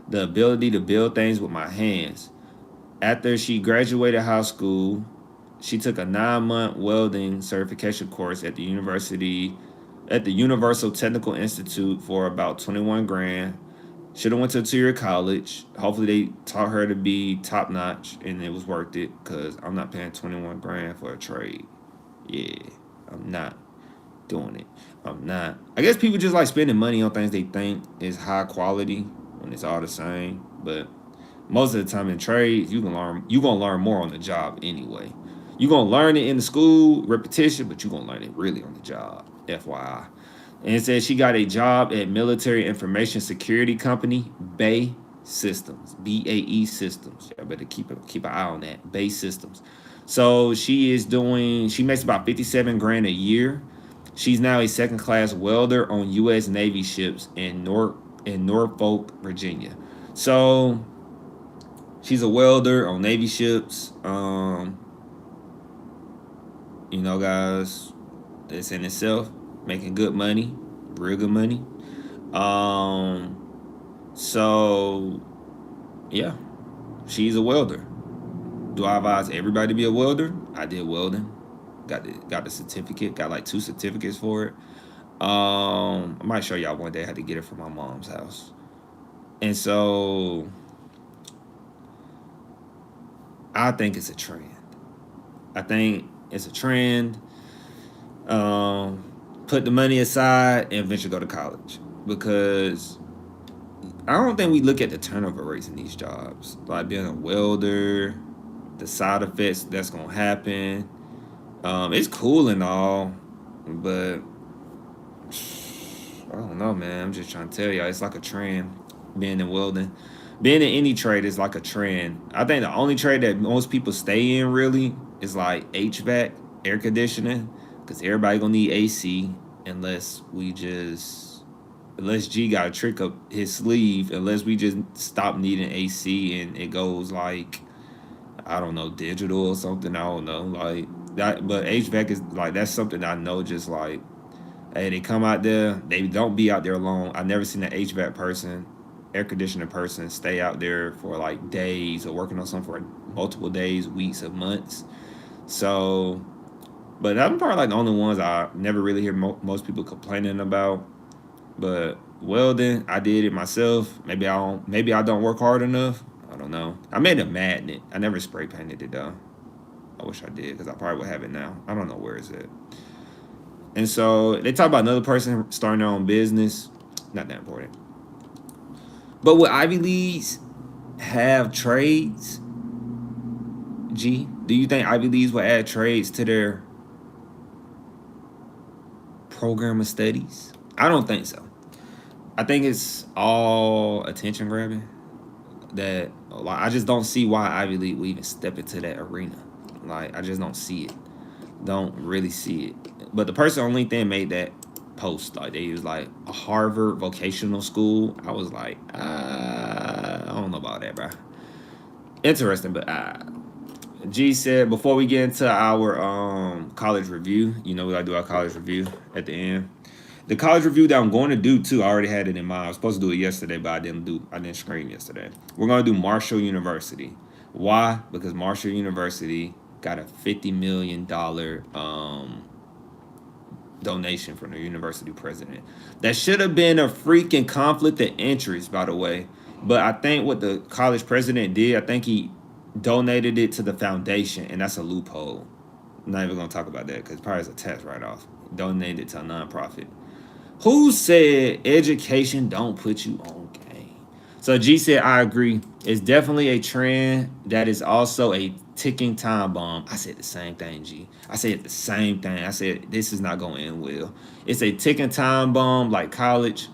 the ability to build things with my hands. After she graduated high school, she took a 9-month welding certification course at the Universal Technical Institute for about 21 grand. Should have went to a 2-year college. Hopefully they taught her to be top notch and it was worth it because I'm not paying 21 grand for a trade. Yeah, I'm not doing it. I'm not. I guess people just like spending money on things they think is high quality when it's all the same. But most of the time in trades, you're gonna learn more on the job anyway. You're gonna learn it in the school, repetition, but you're gonna learn it really on the job. FYI. And it says she got a job at Military Information Security Company, BAE Systems. BAE Systems. I better keep an eye on that. BAE Systems. So she makes about 57 grand a year. She's now a second class welder on US Navy ships in Norfolk, Virginia. So she's a welder on Navy ships. Guys, this in itself making good money, real good money. So yeah, she's a welder. Do I advise everybody to be a welder? I did welding. Got the certificate. Got like 2 certificates for it. I might show y'all one day. I had to get it from my mom's house. And so I think it's a trend. Put the money aside and eventually go to college because I don't think we look at the turnover rates in these jobs. Like being a welder, the side effects that's gonna happen. It's cool and all, but I don't know, man. I'm just trying to tell y'all, it's like a trend being in welding. Being in any trade is like a trend. I think the only trade that most people stay in really is like HVAC, air conditioning, because everybody gonna need AC unless G got a trick up his sleeve, unless we just stop needing AC and it goes like, I don't know, digital or something. I don't know, like that. But HVAC is like, that's something I know, just like Hey, they come out there. They don't be out there alone. I never seen an HVAC person, air conditioner person, stay out there for like days or working on something for multiple days, weeks, or months. So, but I'm probably like the only ones I never really hear most people complaining about. But welding, I did it myself. Maybe I don't work hard enough. I don't know. I made a magnet. I never spray painted it though. I wish I did because I probably would have it now. I don't know where it's at. And so they talk about another person starting their own business. Not that important. But would Ivy Leagues have trades? G, do you think Ivy Leagues will add trades to their program of studies? I don't think so. I think it's all attention grabbing. That like, I just don't see why Ivy League will even step into that arena. Like I just don't see it. Don't really see it. But the person on LinkedIn made that post. Like they was like a Harvard vocational school. I was like, I don't know about that, bro. Interesting, but G said before we get into our college review, you know we gotta do our college review at the end. The college review that I'm going to do too, I already had it in mind. I was supposed to do it yesterday, but I didn't screen yesterday. We're gonna do Marshall University. Why? Because Marshall University got a $50 million donation from the university president. That should have been a freaking conflict of interest, by the way. But I think what the college president did, I think he donated it to the foundation, and that's a loophole. I'm not even gonna talk about that because probably it's a tax write-off. Donated it to a nonprofit. Who said education don't put you on game? So G said, I agree. It's definitely a trend that is also a ticking time bomb. I said the same thing, G. I said the same thing. I said this is not going to end well. It's a ticking time bomb like college.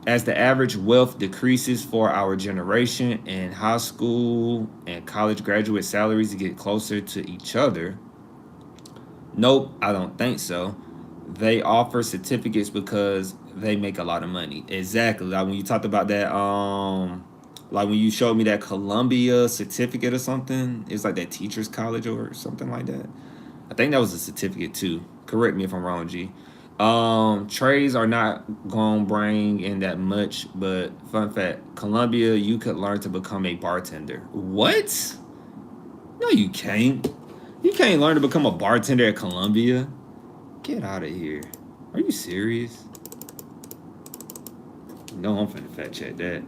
As the average wealth decreases for our generation and high school and college graduate salaries get closer to each other. Nope, I don't think so. They offer certificates because they make a lot of money. Exactly. Like when you talked about that, like when you showed me that Columbia certificate or something, it's like that teacher's college or something like that. I think that was a certificate too. Correct me if I'm wrong, G. Trades are not gonna bring in that much, but fun fact, Columbia, you could learn to become a bartender. What? No, you can't. You can't learn to become a bartender at Columbia. Get out of here. Are you serious? No, I'm finna fact check that.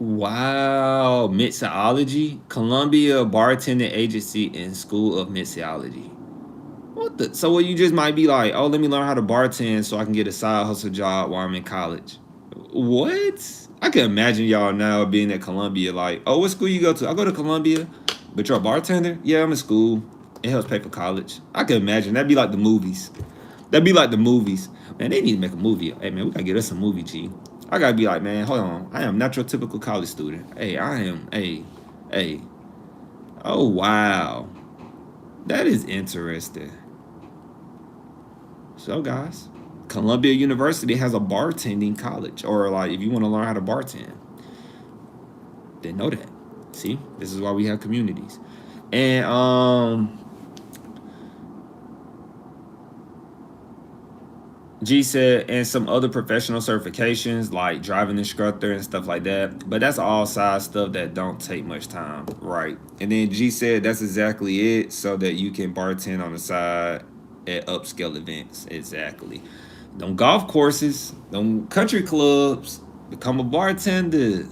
Wow, mixology, Columbia Bartending Agency and School of Mixology. What the? So what you just might be like, oh, let me learn how to bartend so I can get a side hustle job while I'm in college. What? I can imagine y'all now being at Columbia, like, oh, what school you go to? I go to Columbia, but you're a bartender? Yeah, I'm in school. It helps pay for college. I can imagine. That'd be like the movies. That'd be like the movies. Man, they need to make a movie. Hey, man, we gotta get us a movie, G. I gotta be like, man, hold on. I am not your typical college student. Hey, I am, hey. Oh, wow. That is interesting. So, guys, Columbia University has a bartending college, or like if you want to learn how to bartend, they know that. See, this is why we have communities. And G said, and some other professional certifications like driving instructor and stuff like that. But that's all side stuff that don't take much time, right? And then G said that's exactly it, so that you can bartend on the side at upscale events. Exactly. Them golf courses, them country clubs, become a bartender.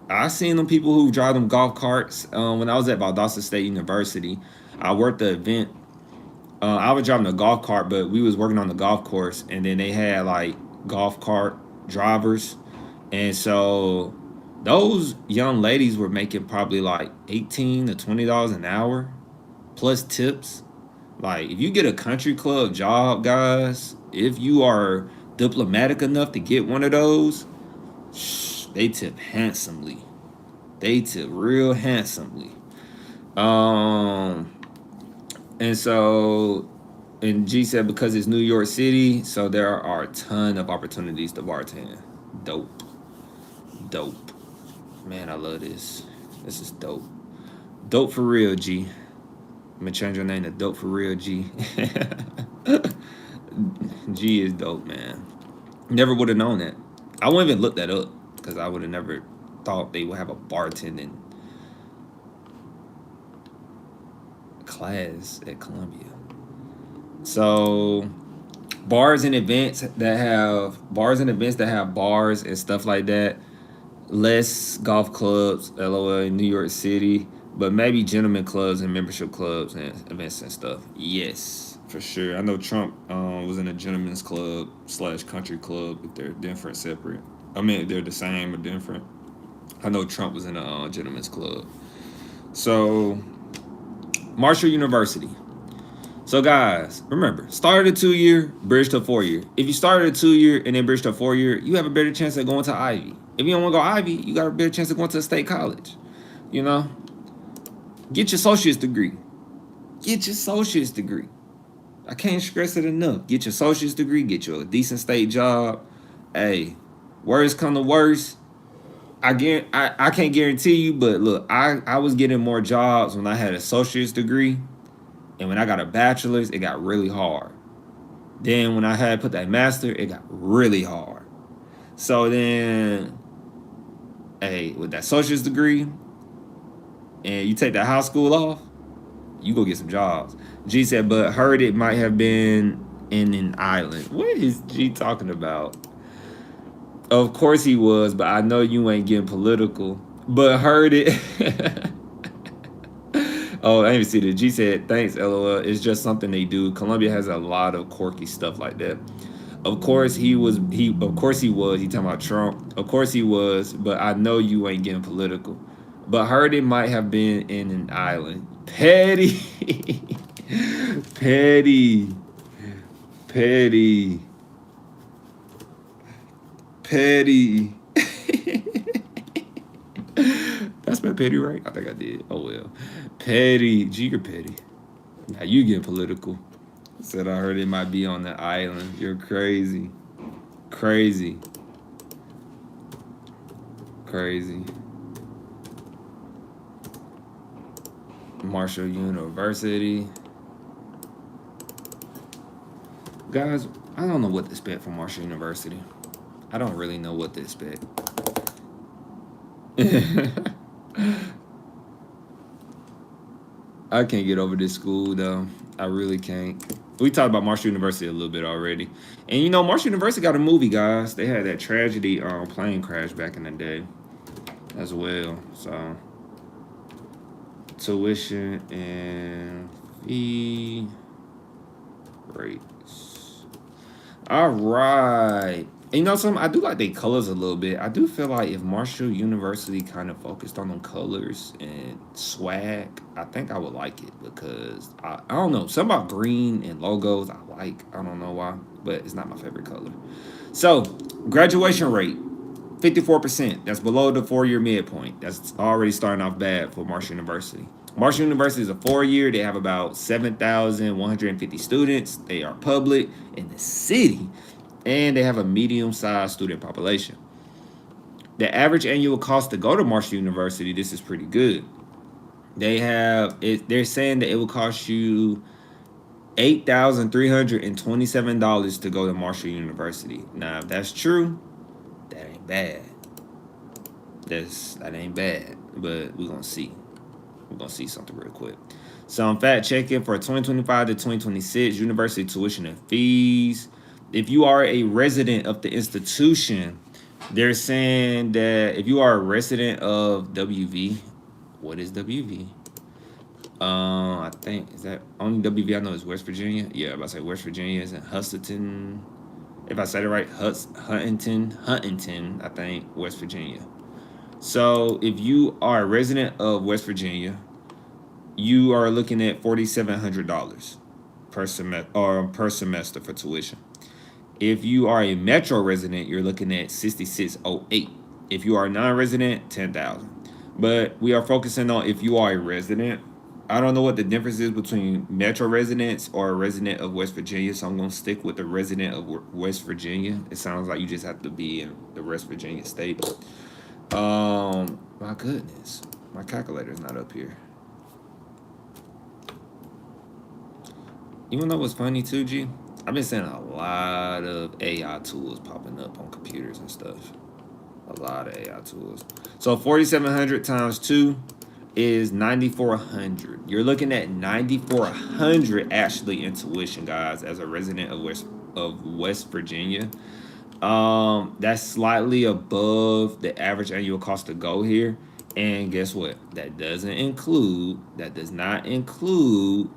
I seen them people who drive them golf carts. When I was at Valdosta State University, I worked the event. I was driving a golf cart, but we was working on the golf course, and then they had like golf cart drivers, and so those young ladies were making probably like $18 to $20 an hour, plus tips. Like if you get a country club job, guys, if you are diplomatic enough to get one of those, they tip handsomely. They tip real handsomely. And so And G said because it's New York City, so there are a ton of opportunities to bartend. Dope. Dope. Man, I love this. This is dope. Dope for real, G. I'm gonna change your name to Dope for real, G. G is dope, man. Never would have known that. I wouldn't even look that up because I would have never thought they would have a bartending class at Columbia. So bars and events that have bars and stuff like that. Less golf clubs, LOL, in New York City, but maybe gentlemen clubs and membership clubs and events and stuff. Yes, for sure. I know Trump was in a gentleman's club / country club. If they're different, separate. I mean, if they're the same or different. I know Trump was in a gentleman's club. So, Marshall University. So, guys, remember, started a 2-year, bridge to a 4-year. If you started a 2-year and then bridge to a 4-year, you have a better chance of going to Ivy. If you don't want to go Ivy, you got a better chance of going to a state college. You know? Get your associate's degree. Get your associate's degree. I can't stress it enough. Get your associate's degree. Get you a decent state job. Hey, worst come to worst, I can't guarantee you, but look, I was getting more jobs when I had an associate's degree. And when I got a bachelor's, it got really hard. Then when I had put that master, it got really hard. So then, hey, with that associate's degree, and you take that high school off, you go get some jobs. G said, but heard it might have been in an island. What is G talking about? Of course he was, but I know you ain't getting political. But heard it. Oh, I didn't even see that. G said, thanks, LOL. It's just something they do. Columbia has a lot of quirky stuff like that. Of course he was. He talking about Trump. Of course he was, but I know you ain't getting political. But heard it might have been in an island. Petty. Petty. Petty. Petty. That's my petty, right? I think I did. Oh, well. Petty. G, you're petty. Now you getting political. Said I heard it might be on the island. You're crazy. Crazy. Crazy. Marshall University. Guys, I don't know what to expect from Marshall University. I don't really know what to expect. I can't get over this school, though. I really can't. We talked about Marshall University a little bit already. And, you know, Marshall University got a movie, guys. They had that tragedy plane crash back in the day as well. So, tuition and fee rates. All right. And you know something? I do like their colors a little bit. I do feel like if Marshall University kind of focused on them colors and swag, I think I would like it because I don't know. Something about green and logos I like. I don't know why, but it's not my favorite color. So, graduation rate, 54%. That's below the 4-year midpoint. That's already starting off bad for Marshall University. Marshall University is a 4-year. They have about 7,150 students. They are public in the city. And they have a medium-sized student population. The average annual cost to go to Marshall University, this is pretty good. They're saying that it will cost you $8,327 to go to Marshall University. Now, if that's true, that ain't bad. That ain't bad, but we're gonna see. We're gonna see something real quick. So I'm fact checking for 2025 to 2026 university tuition and fees. If you are a resident of the institution, they're saying that if you are a resident of WV, what is WV? I think, is that only WV I know is West Virginia? Yeah, I'm about to say West Virginia is in Huston. If I said it right, Huntington, I think, West Virginia. So if you are a resident of West Virginia, you are looking at $4,700 per semester for tuition. If you are a metro resident, you're looking at $6,608. If you are a non-resident, $10,000. But we are focusing on if you are a resident. I don't know what the difference is between metro residents or a resident of West Virginia, so I'm gonna stick with the resident of West Virginia. It sounds like you just have to be in the West Virginia state. My goodness, my calculator's not up here. You know what's funny too, G? I've been seeing a lot of AI tools popping up on computers and stuff. A lot of AI tools. So 4,700 times 2 is 9,400. You're looking at 9,400 actually in tuition, guys, as a resident of West Virginia. That's slightly above the average annual cost to go here. And guess what? That does not include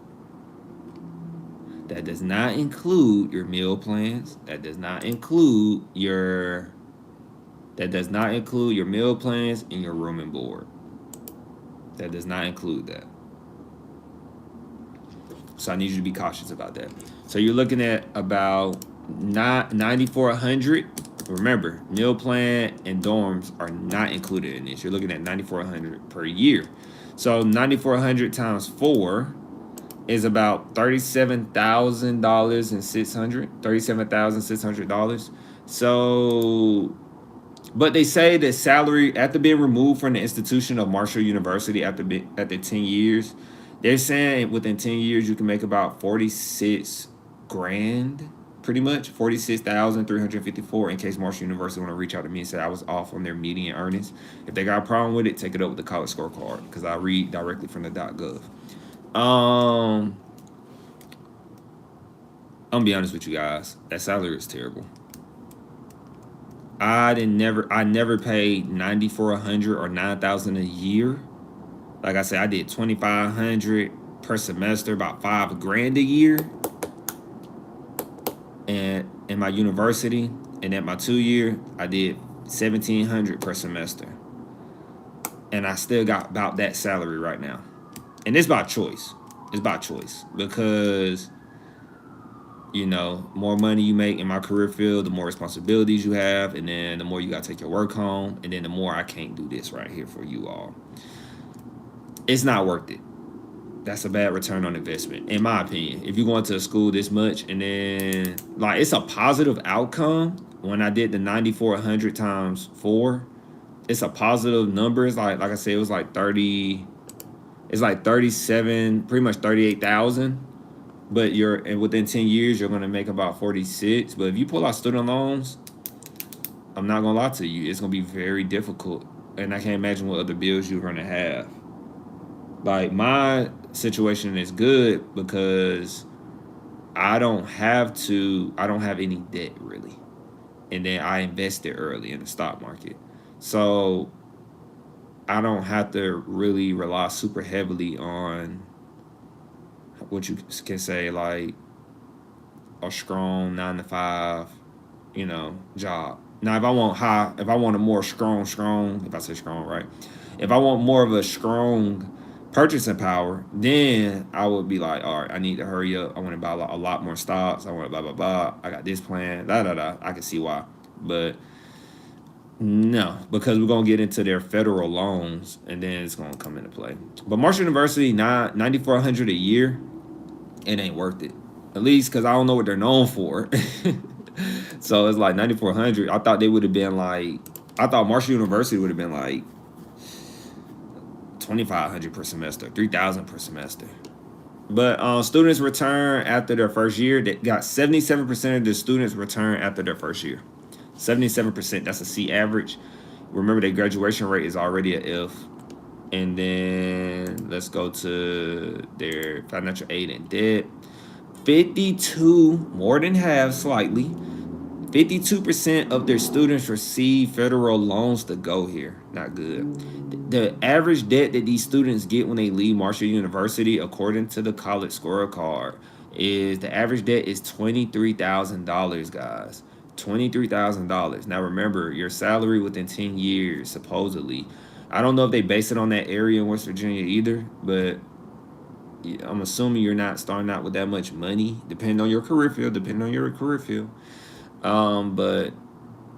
your meal plans. That does not include your meal plans and your room and board. That does not include that. So I need you to be cautious about that. So you're looking at about 9,400. Remember, meal plan and dorms are not included in this. You're looking at 9,400 per year. So 9,400 times 4 is about $37,600. So, but they say that salary after being removed from the institution of Marshall University after 10 years, they're saying within 10 years you can make about 46 grand, pretty much 46,354. In case Marshall University want to reach out to me and say I was off on their median earnings. If they got a problem with it, take it up with the College Scorecard because I read directly from the .gov. I'm gonna be honest with you guys. That salary is terrible. I never paid 9,400 or 9,000 a year. Like I said, I did 2,500 per semester, about $5,000 a year. And in my university, and at my 2-year, I did 1,700 per semester. And I still got about that salary right now. And it's by choice. It's by choice because, more money you make in my career field, the more responsibilities you have, and then the more you got to take your work home, and then the more I can't do this right here for you all. It's not worth it. That's a bad return on investment, in my opinion. If you're going to a school this much, and then, it's a positive outcome. When I did the 9,400 times 4, it's a positive number. It's like I said, it was like 30... It's like 37, pretty much 38,000. But within 10 years, you're going to make about 46. But if you pull out student loans, I'm not going to lie to you, it's going to be very difficult. And I can't imagine what other bills you're going to have. Like, my situation is good because I don't have any debt, really. And then I invested early in the stock market. So I don't have to really rely super heavily on what you can say, like a strong 9-to-5, job. Now, if I want a more strong, if I say strong, right? If I want more of a strong purchasing power, then I would be like, all right, I need to hurry up. I want to buy a lot more stocks. I want to blah, blah, blah. I got this plan, I can see why. But no, because we're going to get into their federal loans, and then it's going to come into play. But Marshall University, 9,400 a year, it ain't worth it. At least because I don't know what they're known for. So it's like 9,400. I thought Marshall University would have been like 2,500 per semester, 3,000 per semester. But students return after their first year. They got 77% of the students return after their first year. 77%, that's a C average. Remember, their graduation rate is already an F. And then let's go to their financial aid and debt. 52, more than half slightly, 52% of their students receive federal loans to go here. Not good. The average debt that these students get when they leave Marshall University, according to the College Scorecard, is the average debt is $23,000, guys. $23,000. Now remember, your salary within 10 years, supposedly. I don't know if they base it on that area in West Virginia either, but I'm assuming you're not starting out with that much money, depending on your career field. But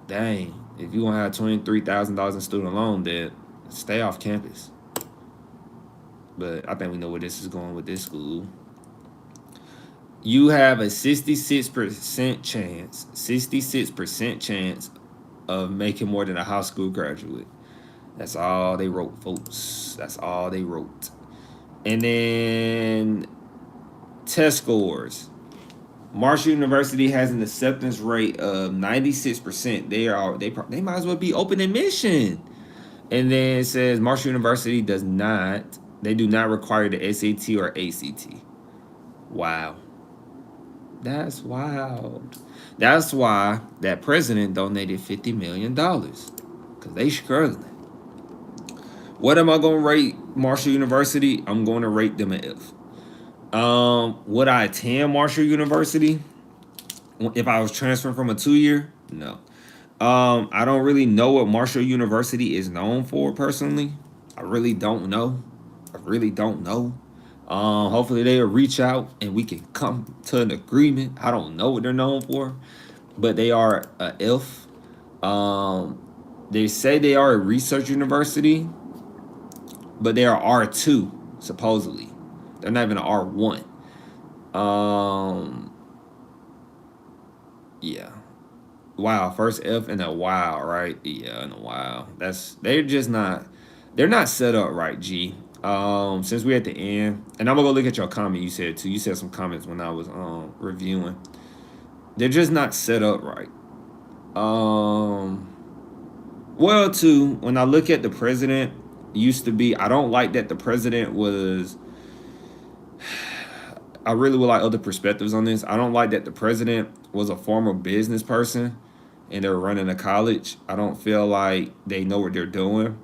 dang, if you're gonna have $23,000 in student loan debt, stay off campus. but I think we know where this is going with this school. You have a 66% chance, 66% chance of making more than a high school graduate. That's all they wrote, folks. That's all they wrote. And then test scores. Marshall University has an acceptance rate of 96%. They might as well be open admission. And then it says Marshall University they do not require the SAT or ACT. Wow. That's wild. That's why that president donated $50 million. Because they struggling. What am I going to rate Marshall University? I'm going to rate them an F. Would I attend Marshall University if I was transferring from a 2-year? No. I don't really know what Marshall University is known for personally. I really don't know. Hopefully they'll reach out and we can come to an agreement. I don't know what they're known for, but they are a F. They say they are a research university, but they are R2 supposedly. They're not even an R1. Yeah. Wow, first F and a wow, right? Yeah, and a wow. They're not set up right, G. Since we're at the end, and I'm gonna go look at your comment you said too. You said some comments when I was reviewing. They're just not set up right. Well, too, when I look at the president, I don't like that the president was. I really would like other perspectives on this. I don't like that the president was a former business person and they're running a college. I don't feel like they know what they're doing,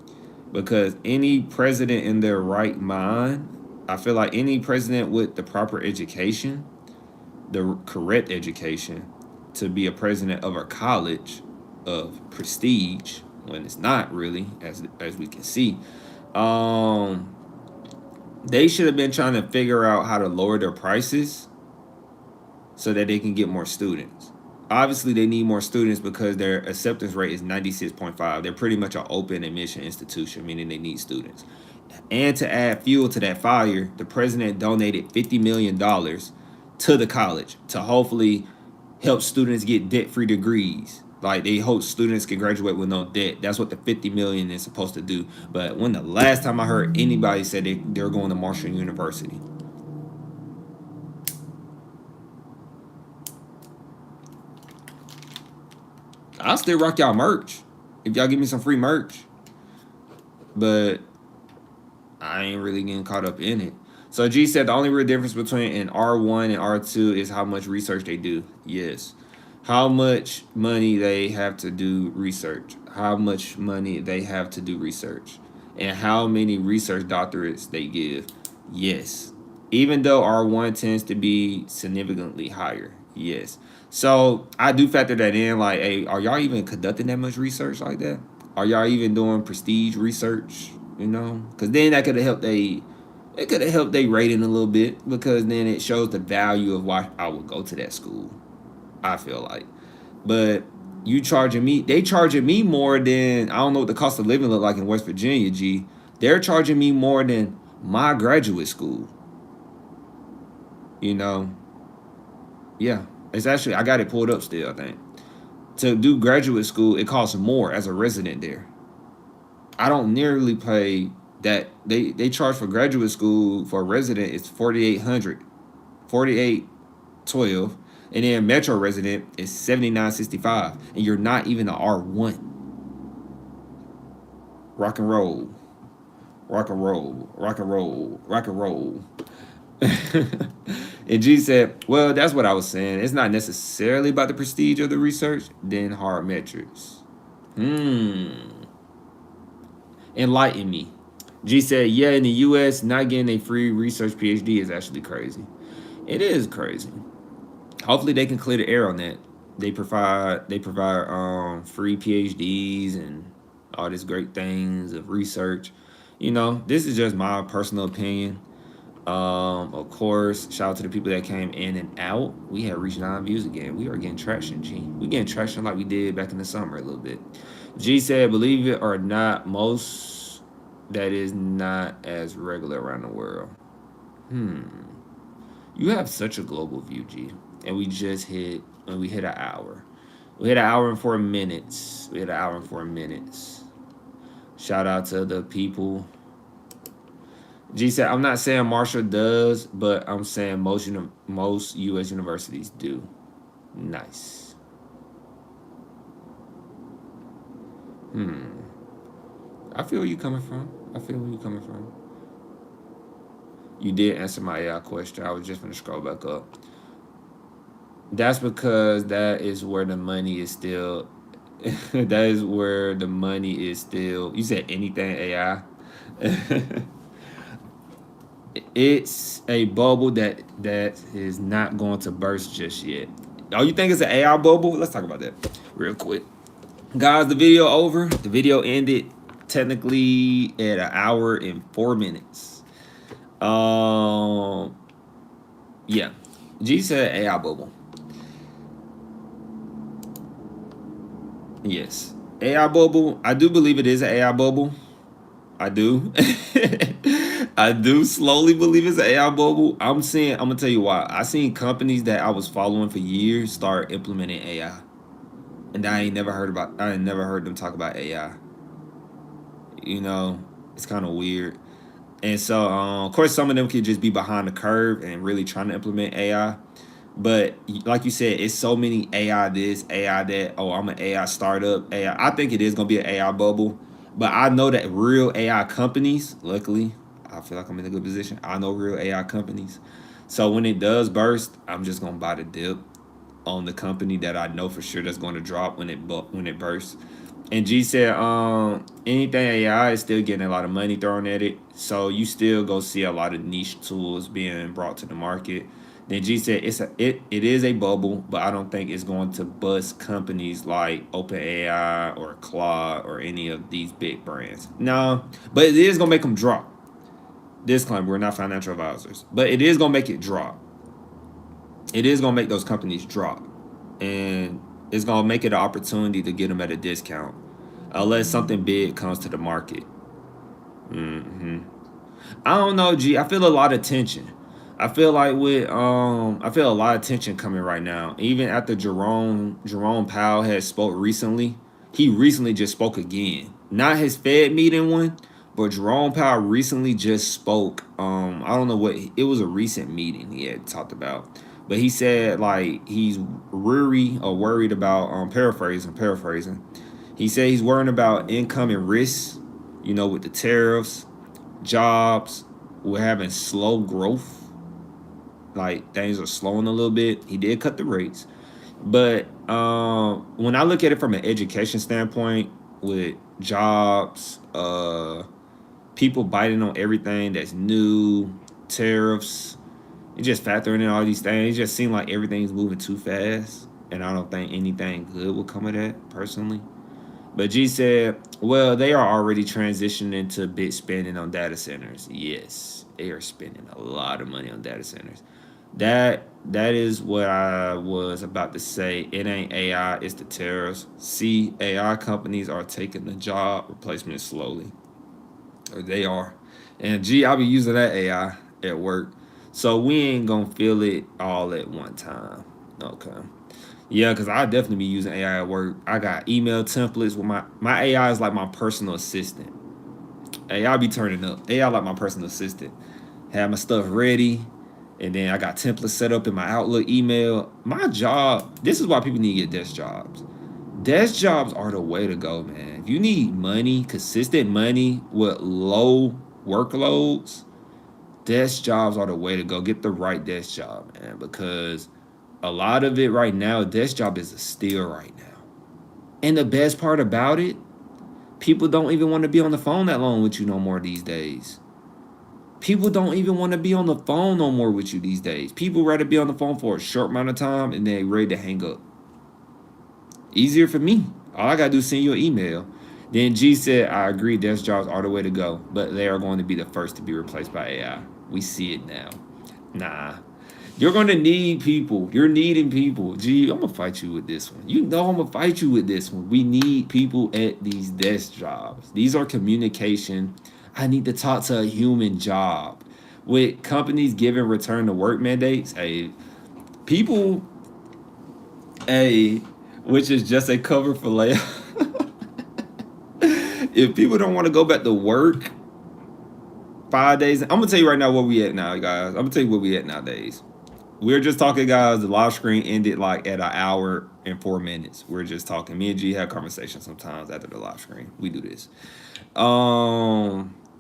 because any president in their right mind, I feel like any president with the proper education, the correct education, to be a president of a college of prestige, when it's not really, as we can see, they should have been trying to figure out how to lower their prices so that they can get more students. Obviously, they need more students because their acceptance rate is 96.5. They're pretty much an open admission institution, meaning they need students. And to add fuel to that fire, the president donated $50 million to the college to hopefully help students get debt-free degrees. Like, they hope students can graduate with no debt. That's what the $50 million is supposed to do. But when the last time I heard anybody say they're going to Marshall University? I'll still rock y'all merch if y'all give me some free merch. But I ain't really getting caught up in it. So G said the only real difference between an R1 and R2 is how much research they do. Yes. How much money they have to do research. How much money they have to do research. And how many research doctorates they give. Yes. Even though R1 tends to be significantly higher. Yes. So I do factor that in. Like, hey, are y'all even conducting that much research like that? Are y'all even doing prestige research? You know? Because then that could have helped they rating a little bit, because then it shows the value of why I would go to that school, I feel like. But they charging me more than, I don't know what the cost of living look like in West Virginia, G. They're charging me more than my graduate school. You know? Yeah. It's actually, I got it pulled up still, I think. To do graduate school, it costs more as a resident there. I don't nearly pay that. They charge for graduate school for a resident, it's $4,800, $4,812, and then metro resident is $7,965, and you're not even an R1. Rock and roll, rock and roll, rock and roll, rock and roll. And G said, well, that's what I was saying. It's not necessarily about the prestige of the research, then hard metrics. Enlighten me. G said, yeah, in the U.S., not getting a free research PhD is actually crazy. It is crazy. Hopefully they can clear the air on that. They provide free PhDs and all these great things of research. You know, this is just my personal opinion. Of course, shout out to the people that came in and out. We have reached 9 views again. We are getting traction, G. We getting traction like we did back in the summer a little bit. G said, believe it or not, most that is not as regular around the world. You have such a global view, G. And we hit an hour. We hit an hour and 4 minutes. We hit an hour and 4 minutes. Shout out to the people. G said, I'm not saying Marshall does, but I'm saying most U.S. universities do. Nice. I feel where you coming from. I feel where you coming from. You did answer my AI question. I was just gonna scroll back up. That's because that is where the money is still. That is where the money is still. You said anything AI. It's a bubble that is not going to burst just yet. Oh, you think it's an AI bubble? Let's talk about that real quick. Guys, the video over. The video ended technically at an hour and 4 minutes. Yeah. G said AI bubble. Yes. AI bubble. I do believe it is an AI bubble. I do. I do slowly believe it's an AI bubble. I'm gonna tell you why. I seen companies that I was following for years start implementing AI. And I ain't never heard them talk about AI. You know, it's kind of weird. And so, of course, some of them could just be behind the curve and really trying to implement AI. But like you said, it's so many AI this, AI that. Oh, I'm an AI startup. AI. I think it is gonna be an AI bubble. But I know that real AI companies, luckily, I feel like I'm in a good position. I know real AI companies. So when it does burst, I'm just gonna buy the dip on the company that I know for sure that's going to drop when it bursts. And G said, anything AI is still getting a lot of money thrown at it, so you still go see a lot of niche tools being brought to the market. Then G said it is a bubble, but I don't think it's going to bust companies like OpenAI or Claude or any of these big brands. No, but it is gonna make them drop. Disclaimer: we're not financial advisors, but it is gonna make it drop. It is gonna make those companies drop, and it's gonna make it an opportunity to get them at a discount, unless something big comes to the market. I don't know, G. I feel a lot of tension. I feel like I feel a lot of tension coming right now. Even after Jerome Powell has spoke recently, he recently just spoke again. Not his Fed meeting one, but Jerome Powell recently just spoke. I don't know what it was, a recent meeting he had talked about, but he said like he's worried about paraphrasing. He said he's worrying about incoming risks, with the tariffs, jobs. We're having slow growth. Like things are slowing a little bit. He did cut the rates, but when I look at it from an education standpoint, with jobs, people biting on everything that's new, tariffs, it just factoring in all these things. It just seems like everything's moving too fast, and I don't think anything good will come of that personally. But G said, well, they are already transitioning to big spending on data centers. Yes, they are spending a lot of money on data centers. That is what I was about to say. It ain't AI, it's the tariffs. See, AI companies are taking the job replacement slowly. Or they are. And G, I'll be using that AI at work. So we ain't gonna feel it all at one time. Okay. Yeah, because I definitely be using AI at work. I got email templates with my AI is like my personal assistant. AI be turning up. AI like my personal assistant. Have my stuff ready. And then I got templates set up in my Outlook email. My job, this is why people need to get desk jobs. Desk jobs are the way to go, man. If you need money, consistent money with low workloads, desk jobs are the way to go. Get the right desk job, man, because a lot of it right now, desk job is a steal right now. And the best part about it, people don't even want to be on the phone that long with you no more these days. People don't even want to be on the phone no more with you these days. People rather be on the phone for a short amount of time and then ready to hang up. Easier for me. All I gotta do is send you an email. Then G said, I agree, desk jobs are the way to go, but they are going to be the first to be replaced by AI. We see it now. Nah. You're going to need people. You're needing people. G, I'm going to fight you with this one. You know I'm going to fight you with this one. We need people at these desk jobs. These are communication. I need to talk to a human job. With companies giving return to work mandates, people, a which is just a cover for layoff. If people don't want to go back to work 5 days, I'm gonna tell you right now where we at now, guys. I'm gonna tell you where we at nowadays. We're just talking, guys. The live screen ended like at 1 hour and 4 minutes. We're just talking. Me and G have conversations sometimes after the live screen. We do this.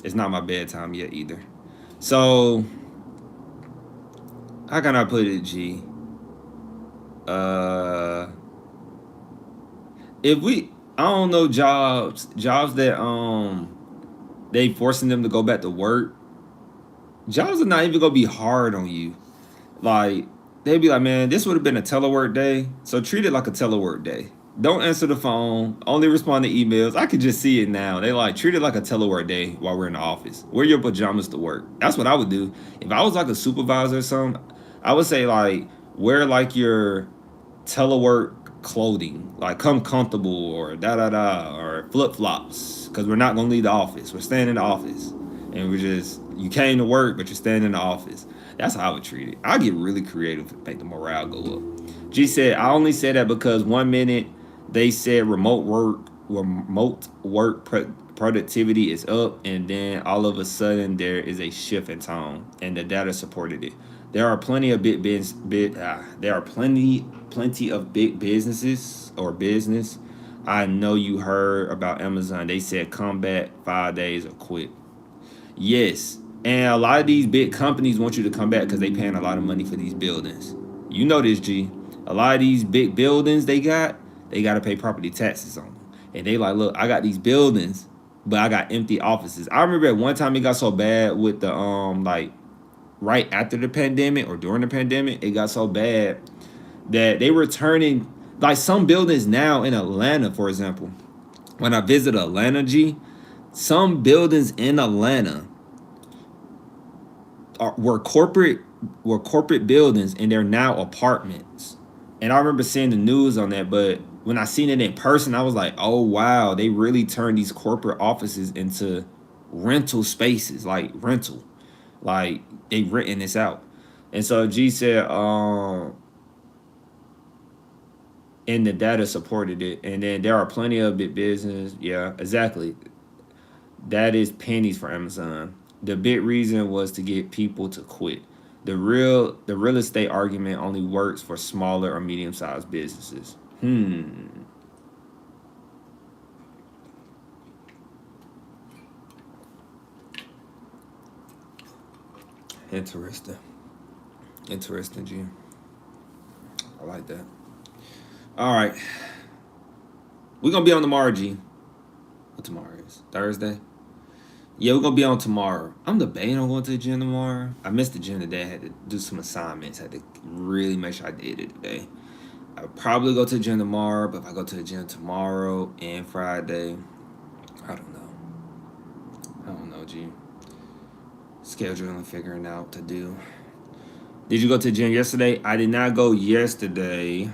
It's not my bedtime yet either. So how can I put it, G? If we, I don't know, jobs that they forcing them to go back to work. Jobs are not even gonna be hard on you. Like, they'd be like, man, this would have been a telework day, so treat it like a telework day. Don't answer the phone. Only respond to emails. I could just see it now. They like treat it like a telework day while we're in the office. Wear your pajamas to work. That's what I would do if I was like a supervisor or something. I would say like wear like your telework clothing, like come comfortable or da da da or flip flops, because we're not gonna leave the office. We're staying in the office, and we're just you came to work, but you're staying in the office. That's how I would treat it. I get really creative to make the morale go up. G said, I only said that because 1 minute they said productivity is up, and then all of a sudden there is a shift in tone, and the data supported it. There are plenty of there are plenty of big businesses or business. I know you heard about Amazon. They said come back 5 days or quit. Yes. And a lot of these big companies want you to come back because they paying a lot of money for these buildings. You know this, G. A lot of these big buildings they got to pay property taxes on them. And they like, look, I got these buildings, but I got empty offices. I remember at one time it got so bad with the like right after the pandemic or during the pandemic, it got so bad that they were turning like some buildings now in Atlanta, for example. When I visit Atlanta, G, some buildings in Atlanta were corporate buildings, and they're now apartments. And I remember seeing the news on that, but when I seen it in person, I was like, oh wow, they really turned these corporate offices into rental spaces, like rental. Like they written this out. And so G said, and the data supported it. And then there are plenty of big business. Yeah, exactly. That is pennies for Amazon. The big reason was to get people to quit. The real estate argument only works for smaller or medium-sized businesses. Interesting. Interesting, G. I like that. All right. We're going to be on tomorrow, G. What tomorrow is? Thursday? Yeah, we're going to be on tomorrow. I'm debating on going to the gym tomorrow. I missed the gym today. I had to do some assignments. I had to really make sure I did it today. I'll probably go to the gym tomorrow, but if I go to the gym tomorrow and Friday, I don't know. I don't know, G. Scheduling and figuring out what to do. Did you go to the gym yesterday? I did not go yesterday.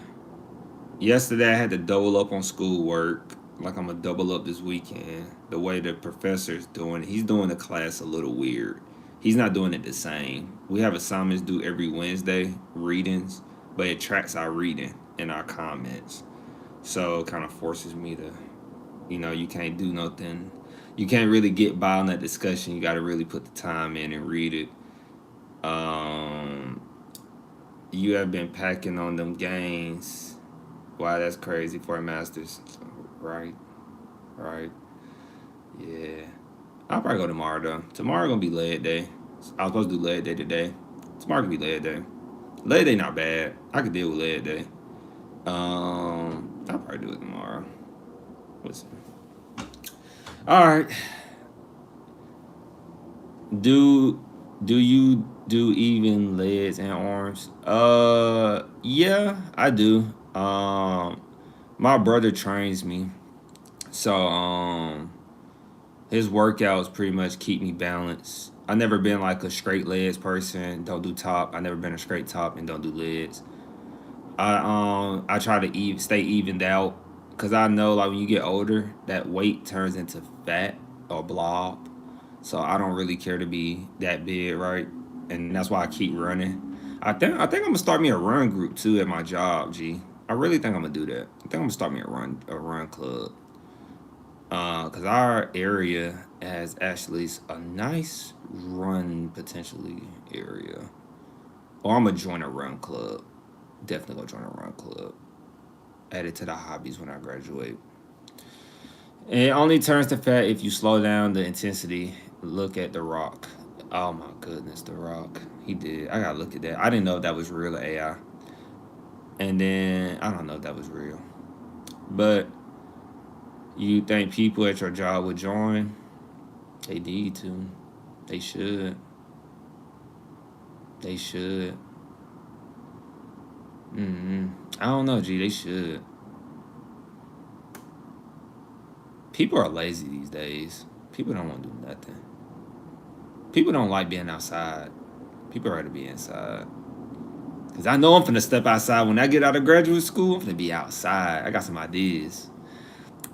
Yesterday I had to double up on schoolwork. Like I'm gonna double up this weekend. The way the professor's doing it, he's doing the class a little weird. He's not doing it the same. We have assignments due every Wednesday, readings, but it tracks our reading in our comments. So it kind of forces me to, you can't do nothing. You can't really get by on that discussion. You got to really put the time in and read it. You have been packing on them gains. Wow, that's crazy for a master's. Right. Yeah. I'll probably go tomorrow, though. Tomorrow gonna be leg day. I was supposed to do leg day today. Tomorrow gonna be leg day. Leg day not bad. I could deal with leg day. I'll probably do it tomorrow. Let's see. All right. Do you do even legs and arms? Yeah, I do. My brother trains me, so his workouts pretty much keep me balanced. I never been like a straight legs person. Don't do top. I never been a straight top and don't do legs. I try to stay evened out, because I know like when you get older, that weight turns into fat or blob. So I don't really care to be that big, right? And that's why I keep running. I think I'm gonna start me a run group too at my job, G. I really think I'm gonna do that. I think I'm gonna start me a run club. Cause our area has actually a nice run potentially area. Or I'm gonna join a run club. Definitely gonna join a run club. Add it to the hobbies when I graduate. And it only turns to fat if you slow down the intensity. Look at The Rock. Oh my goodness, The Rock. He did. I gotta look at that. I didn't know if that was real or AI. And then I don't know if that was real. But you think people at your job would join? They need to. They should. They should. I don't know, G. They should. People are lazy these days. People don't want to do nothing. People don't like being outside. People rather be inside. Cause I know I'm finna step outside when I get out of graduate school. I'm finna be outside. I got some ideas.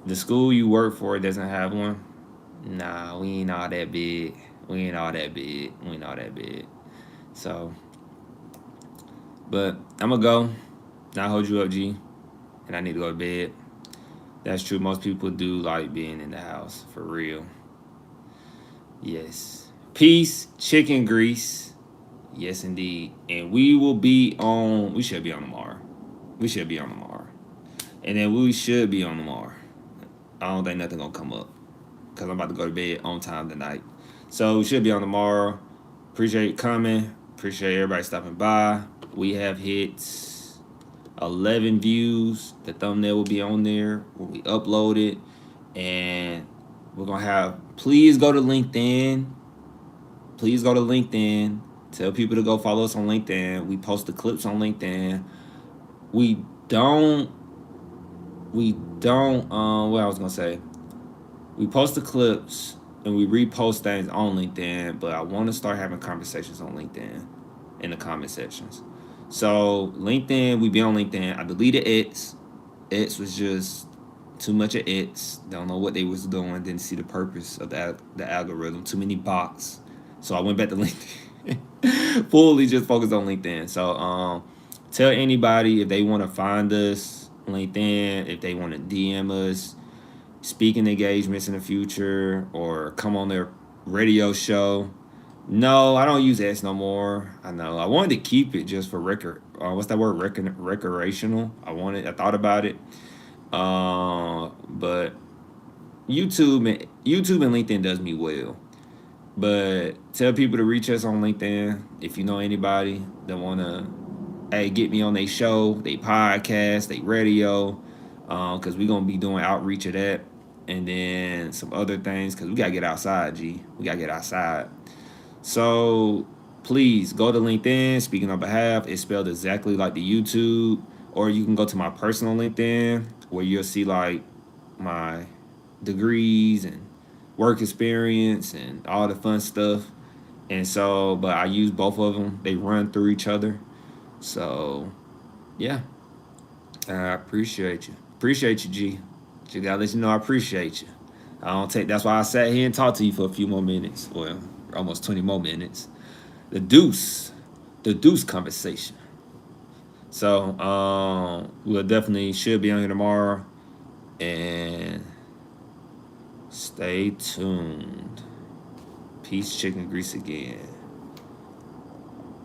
The school you work for doesn't have one. Nah, we ain't all that big. We ain't all that big. We ain't all that big. So, but I'm gonna go. Not hold you up, G. And I need to go to bed. That's true. Most people do like being in the house for real. Yes. Peace, chicken grease. Yes, indeed. And we will be on. We should be on tomorrow. We should be on tomorrow. And then we should be on tomorrow. I don't think nothing gonna come up because I'm about to go to bed on time tonight. So we should be on tomorrow. Appreciate you coming. Appreciate everybody stopping by. We have hit 11 views. The thumbnail will be on there when we upload it. And we're gonna have. Please go to LinkedIn. Please go to LinkedIn. Tell people to go follow us on LinkedIn. We post the clips on LinkedIn. We don't. What I was gonna say. We post the clips and we repost things on LinkedIn, but I want to start having conversations on LinkedIn in the comment sections. So LinkedIn, we be on LinkedIn. I deleted X. X was just too much of X. Don't know what they was doing. Didn't see the purpose of the algorithm. Too many bots. So I went back to LinkedIn. Fully just focused on LinkedIn. So tell anybody if they want to find us on LinkedIn, if they want to DM us, speaking engagements in the future, or come on their radio show. No, I don't use X no more. I know. I wanted to keep it just for record. What's that word? Recreational. I thought about it. But YouTube and LinkedIn does me well. But tell people to reach us on LinkedIn if you know anybody that wanna, hey, get me on their show, they podcast, they radio, because we're gonna be doing outreach of that, and then some other things because we gotta get outside, G. We gotta get outside. So please go to LinkedIn. Speaking on behalf, it's spelled exactly like the YouTube, or you can go to my personal LinkedIn where you'll see like my degrees and work experience and all the fun stuff. And so, but I use both of them. They run through each other. So, yeah, I appreciate you. Appreciate you, G. Just gotta let you know I appreciate you. I don't take. That's why I sat here and talked to you for a few more minutes. Well, almost 20 more minutes. The deuce conversation. So, we'll definitely should be on here tomorrow, and stay tuned. Peace, chicken grease again.